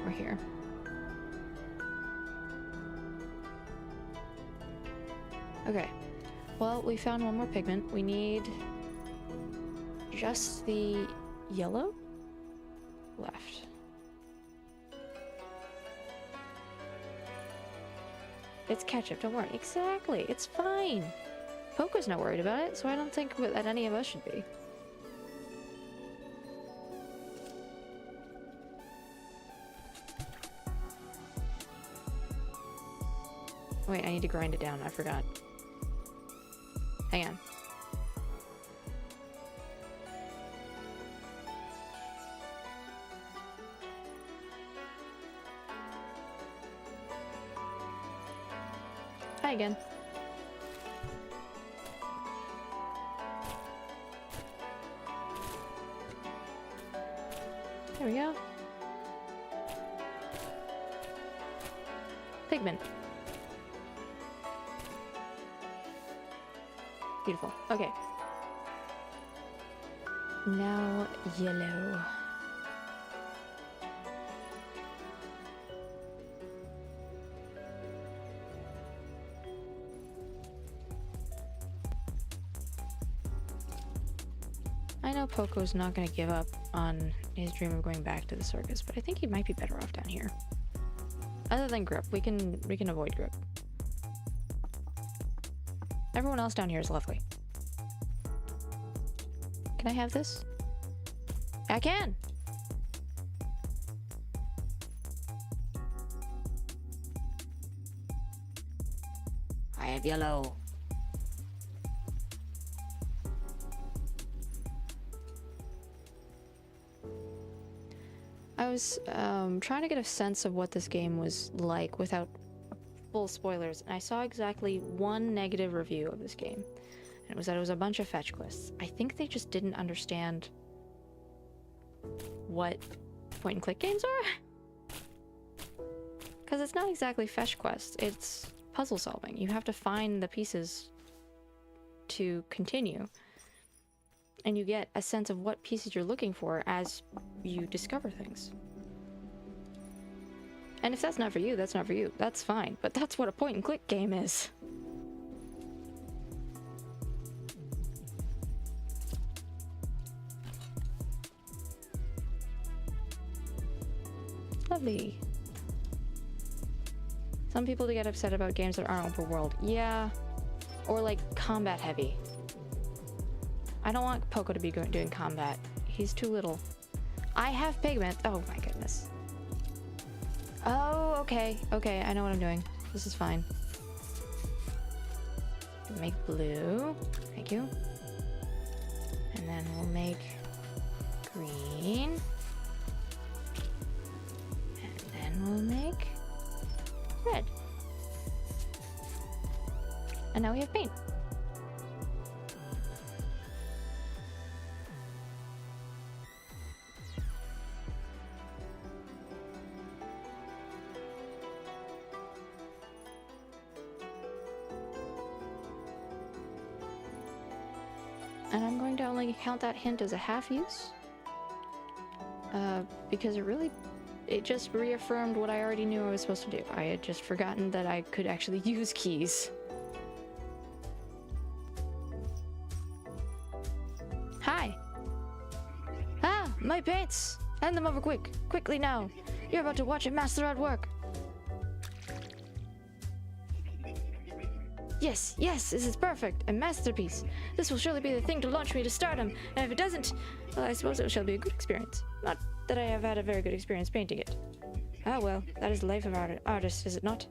or here. Okay, well, we found one more pigment. We need just the yellow left. It's ketchup, don't worry. Exactly, it's fine. Poco's not worried about it, so I don't think that any of us should be. Wait, I need to grind it down, I forgot. Hang on. Hi again. There we go. Pigment. Beautiful. Okay. Now yellow. I know Poco's not going to give up on his dream of going back to the circus, but I think he might be better off down here. Other than grip, we can avoid grip. Everyone else down here is lovely. Can I have this? I can! I have yellow. I was trying to get a sense of what this game was like without full spoilers, and I saw exactly one negative review of this game. And it was that it was a bunch of fetch quests. I think they just didn't understand what point and click games are. Because it's not exactly fetch quests, it's puzzle solving. You have to find the pieces to continue. And you get a sense of what pieces you're looking for as you discover things. And if that's not for you, that's not for you. That's fine. But that's what a point and click game is. Lovely. Some people get upset about games that aren't open world. Yeah. Or like combat heavy. I don't want Poco to be doing combat. He's too little. I have pigment. Oh my goodness. Oh, okay. Okay, I know what I'm doing. This is fine. Make blue. Thank you. And then we'll make green. And then we'll make red. And now we have paint. And I'm going to only count that hint as a half use. Because it just reaffirmed what I already knew I was supposed to do. I had just forgotten that I could actually use keys. Hi! Ah, my paints! Hand them over quick! Quickly now! You're about to watch a master at work! Yes, yes, this is perfect. A masterpiece. This will surely be the thing to launch me to stardom, and if it doesn't, well, I suppose it shall be a good experience. Not that I have had a very good experience painting it. Ah well, that is the life of an artist, is it not?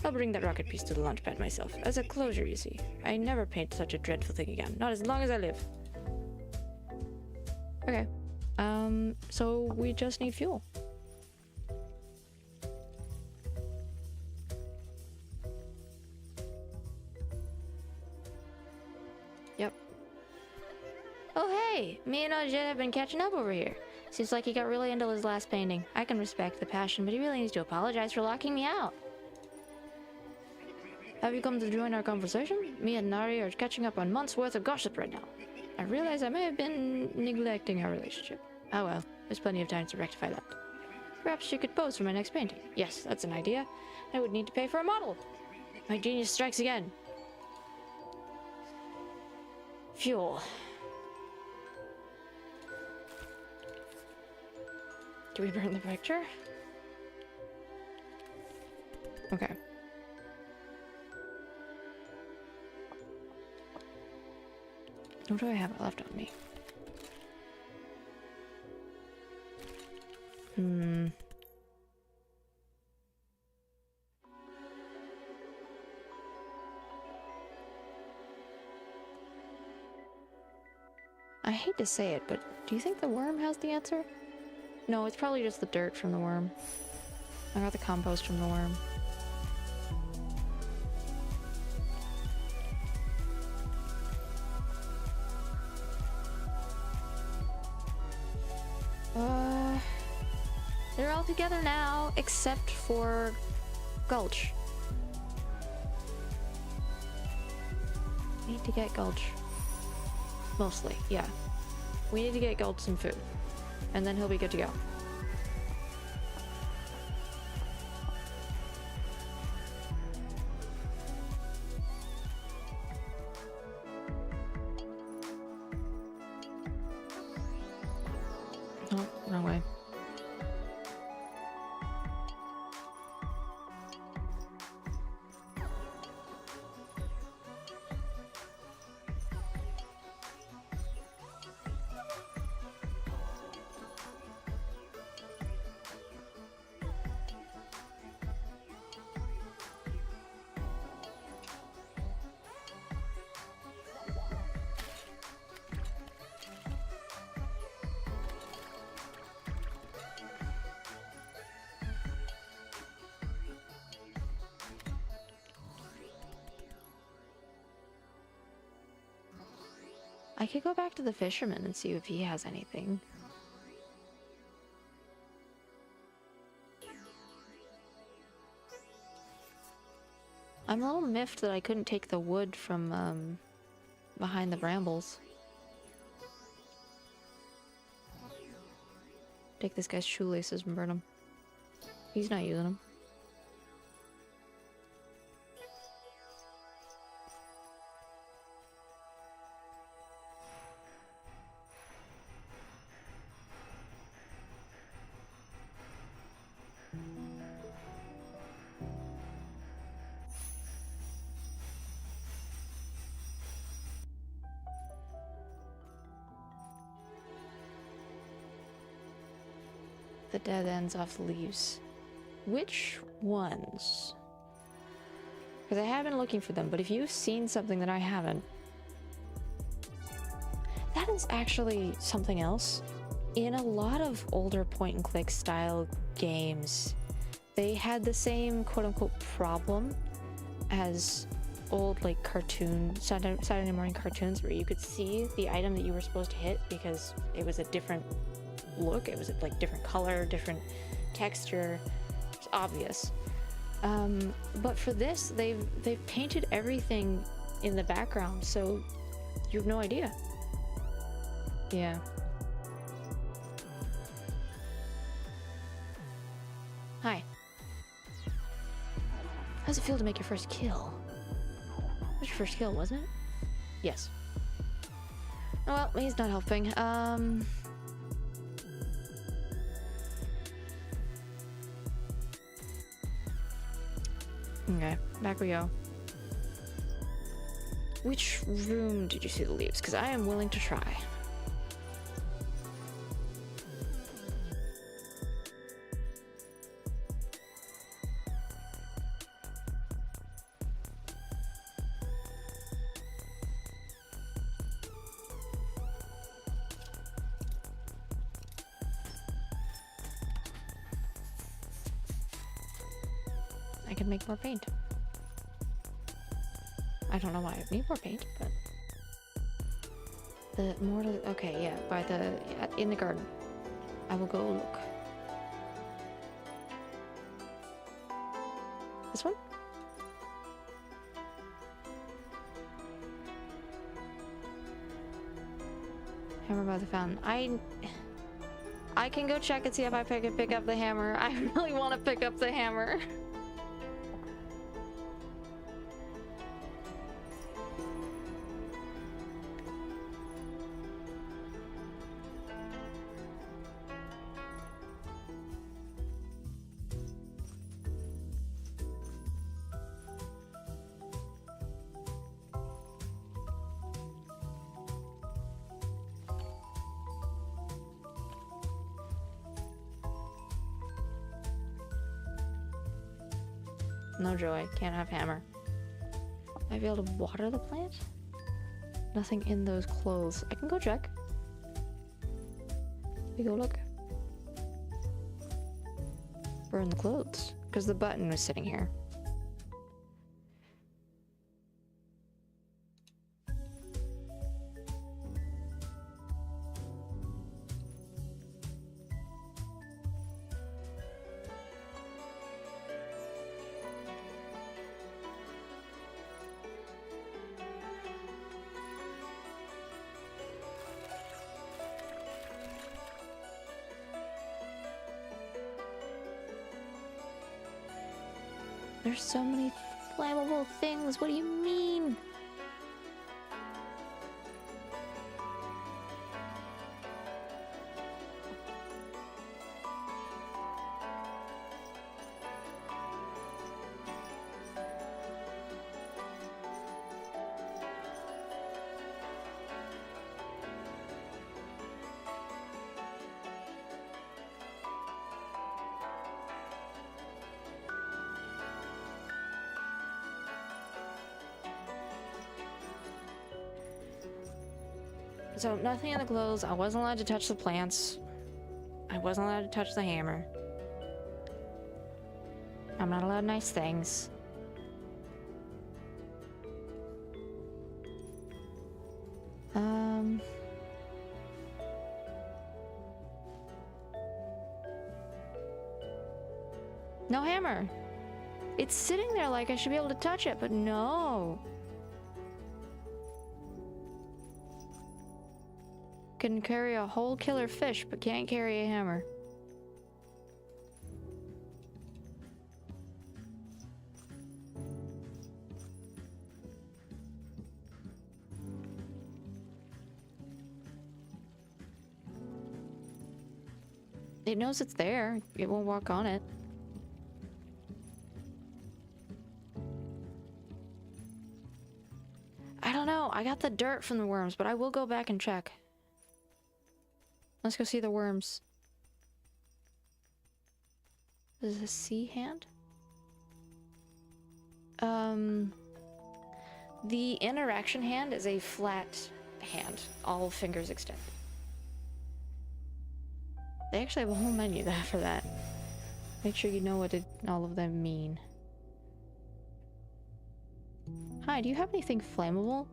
I'll bring that rocket piece to the launch pad myself, as a closure, you see. I never paint such a dreadful thing again, not as long as I live. Okay. So we just need fuel. Yep. Oh hey! Me and Ajit have been catching up over here. Seems like he got really into his last painting. I can respect the passion, but he really needs to apologize for locking me out. Have you come to join our conversation? Me and Nari are catching up on months' worth of gossip right now. I realize I may have been neglecting our relationship. Oh well, there's plenty of time to rectify that. Perhaps you could pose for my next painting. Yes, that's an idea. I would need to pay for a model. My genius strikes again. Fuel. Do we burn the picture? Okay. What do I have left on me? I hate to say it, but do you think the worm has the answer? No, it's probably just the dirt from the worm. I got the compost from the worm. They're all together now, except for Gulch. We need to get Gulch. Mostly, yeah. We need to get Gulch some food. And then he'll be good to go. Oh, wrong way. I could go back to the fisherman and see if he has anything. I'm a little miffed that I couldn't take the wood from, behind the brambles. Take this guy's shoelaces and burn them. He's not using them. The dead ends off the leaves. Which ones? Because I have been looking for them, but if you've seen something that I haven't... That is actually something else. In a lot of older point-and-click style games, they had the same quote-unquote problem as old, like, cartoon, Saturday morning cartoons, where you could see the item that you were supposed to hit because it was a different look, it was like different color, different texture. It's obvious. But for this, they've painted everything in the background, so you have no idea. Yeah. Hi. How's it feel to make your first kill? It was your first kill, wasn't it? Yes. Well, he's not helping. Okay, back we go. Which room did you see the leaves? Because I am willing to try. I can make more paint. I don't know why I need more paint, but... The more to... Okay, yeah, by the... Yeah, in the garden. I will go look. This one? Hammer by the fountain. I can go check and see if I can pick up the hammer. I really want to pick up the hammer. No joy. Can't have hammer. Might be able to water the plant? Nothing in those clothes. I can go check. We go look. Burn the clothes. Because the button was sitting here. There's so many flammable things. What do you mean? So, nothing in the clothes. I wasn't allowed to touch the plants. I wasn't allowed to touch the hammer. I'm not allowed nice things. No hammer. It's sitting there like I should be able to touch it, but no. Can carry a whole killer fish, but can't carry a hammer. It knows it's there. It won't walk on it. I don't know. I got the dirt from the worms, but I will go back and check. Let's go see the worms. Is this a sea hand? The interaction hand is a flat hand, all fingers extended. They actually have a whole menu for that. Make sure you know what all of them mean. Hi, do you have anything flammable?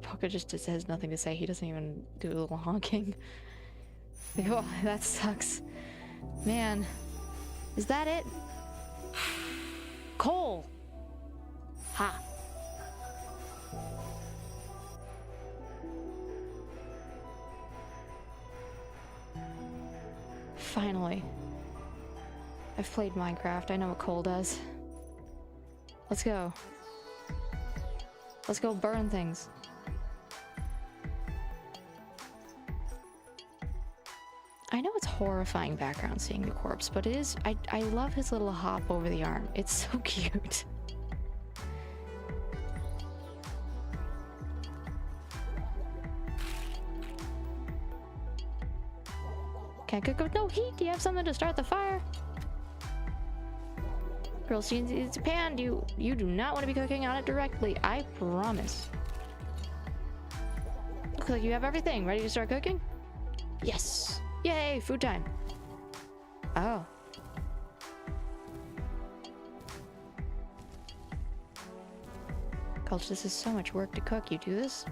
Poco just has nothing to say. He doesn't even do a little honking. Like, oh, that sucks. Man. Is that it? Coal! Ha! Finally. I've played Minecraft. I know what coal does. Let's go. Let's go burn things. I know it's horrifying background seeing the corpse, but it is. I love his little hop over the arm. It's so cute. Can't cook with no heat. Do you have something to start the fire? Girl, she needs a pan. You do not want to be cooking on it directly. I promise. Looks like you have everything. Ready to start cooking? Yes. Yay, food time. Oh. Culture, this is so much work to cook. You do this?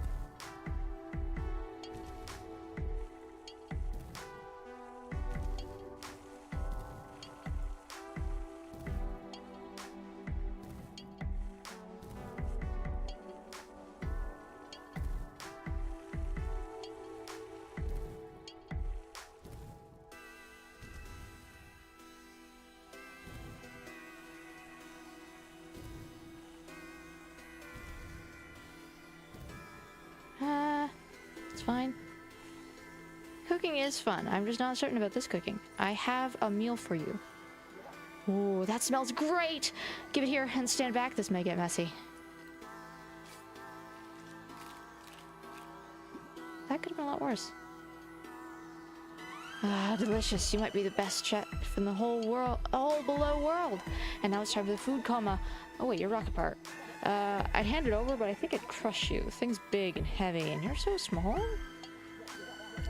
It's fine. Cooking is fun. I'm just not certain about this cooking. I have a meal for you. Ooh, that smells great! Give it here and stand back. This may get messy. That could have been a lot worse. Ah, delicious. You might be the best chef in the whole world, all below world. And now it's time for the food coma. Oh wait, you're rock apart. I'd hand it over, but I think it'd crush you. The thing's big and heavy, and you're so small.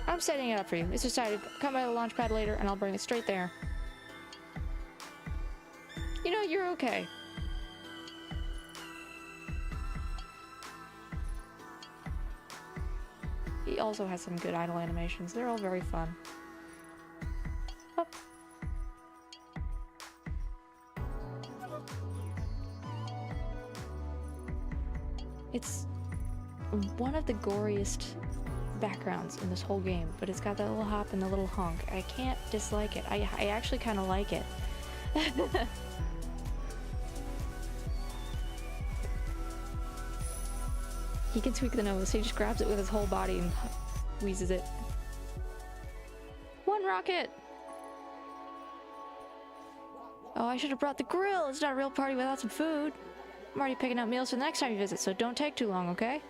I'm setting it up for you. It's decided. Come by the launch pad later, and I'll bring it straight there. You know, you're okay. He also has some good idle animations. They're all very fun. Up. It's one of the goriest backgrounds in this whole game, but it's got that little hop and the little honk. I can't dislike it. I actually kind of like it. He can tweak the nose. He just grabs it with his whole body and wheezes it. One rocket! Oh, I should have brought the grill. It's not a real party without some food. I'm already picking out meals for the next time you visit, so don't take too long, okay?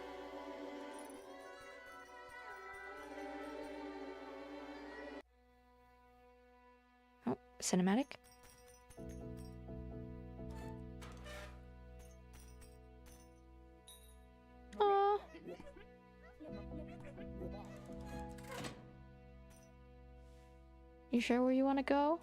Oh, cinematic? Aww. You sure where you want to go?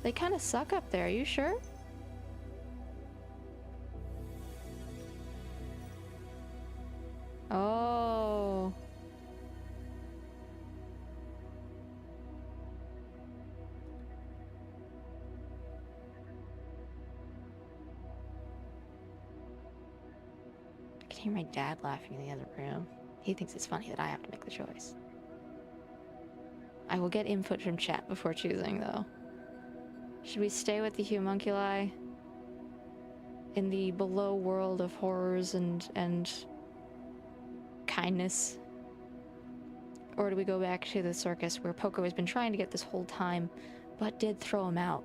They kind of suck up there, are you sure? Oh. I can hear my dad laughing in the other room. He thinks it's funny that I have to make the choice. I will get input from chat before choosing, though. Should we stay with the homunculi in the below world of horrors and kindness? Or do we go back to the circus where Poco has been trying to get this whole time, but did throw him out?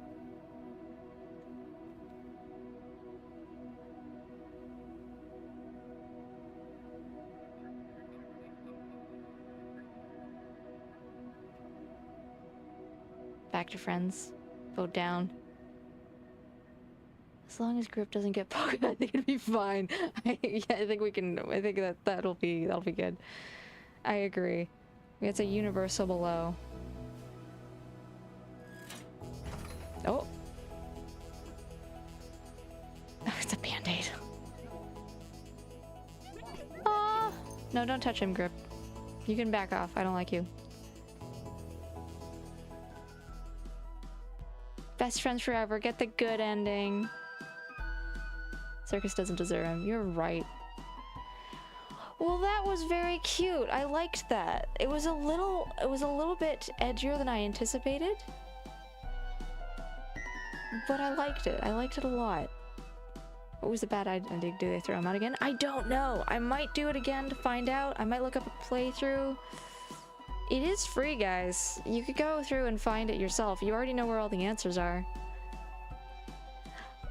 Back to friends. Vote down. As long as Grip doesn't get Poco, I think it'll be fine. Yeah, I think we can. I think that'll be good. I agree. It's a universal below. Oh. Oh, it's a band-aid. Ah! No, don't touch him, Grip. You can back off. I don't like you. Best friends forever. Get the good ending. Circus doesn't deserve him. You're right. Well, that was very cute. I liked that. It was a little bit edgier than I anticipated. But I liked it. I liked it a lot. What was the bad ending? Do they throw him out again? I don't know. I might do it again to find out. I might look up a playthrough. It is free, guys. You could go through and find it yourself. You already know where all the answers are.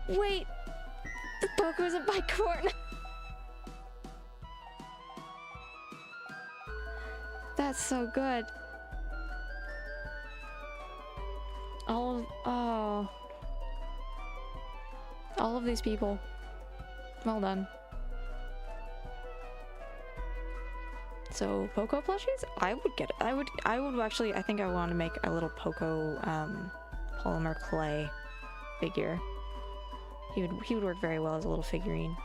Wait! The Poco is a bicorn! That's so good. All of these people. Well done. So, Poco plushies? I would get it. I would actually, I think I want to make a little Poco, polymer clay figure. He would work very well as a little figurine.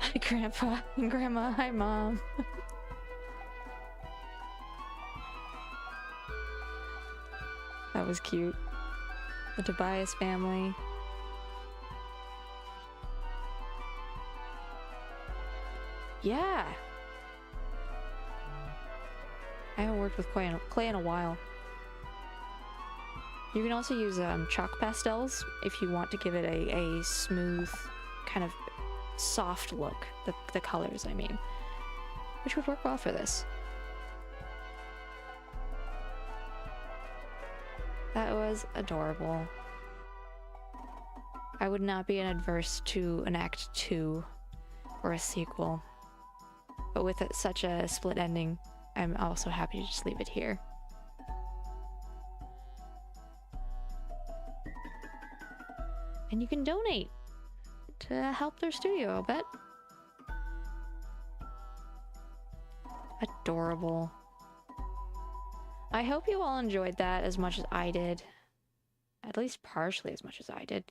Hi, Grandpa and Grandma. Hi, Mom. That was cute. The Tobias family. Yeah! I haven't worked with clay in a while. You can also use chalk pastels if you want to give it a smooth, kind of soft look. The colors, I mean. Which would work well for this. That was adorable. I would not be adverse to an Act 2 or a sequel. But with such a split ending, I'm also happy to just leave it here. And you can donate to help their studio, I'll bet. Adorable. I hope you all enjoyed that as much as I did. At least partially as much as I did.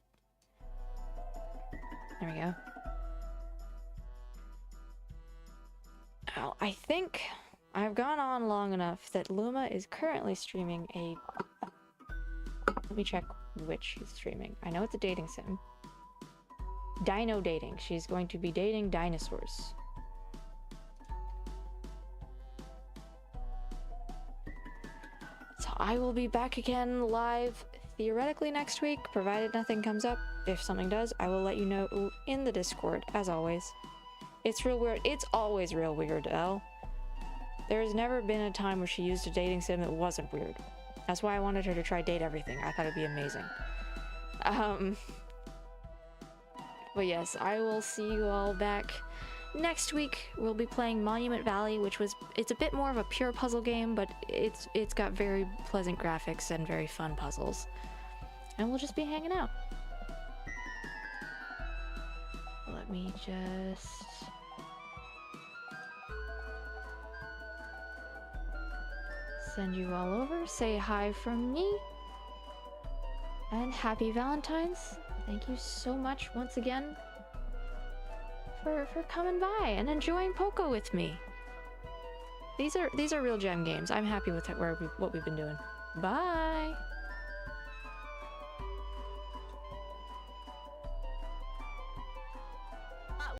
There we go. Now, I think I've gone on long enough that Luma is currently streaming a... Let me check which she's streaming. I know it's a dating sim. Dino dating. She's going to be dating dinosaurs. So I will be back again live theoretically next week, provided nothing comes up. If something does, I will let you know in the Discord, as always. It's real weird. It's always real weird, Elle. There's never been a time where she used a dating sim that wasn't weird. That's why I wanted her to try date everything. I thought it'd be amazing. But yes, I will see you all back next week. We'll be playing Monument Valley, it's a bit more of a pure puzzle game, but it's got very pleasant graphics and very fun puzzles. And we'll just be hanging out. Let me just... send you all over. Say hi from me. And happy Valentine's. Thank you so much once again for coming by and enjoying Poco with me. These are real gem games. I'm happy with what we've been doing. Bye.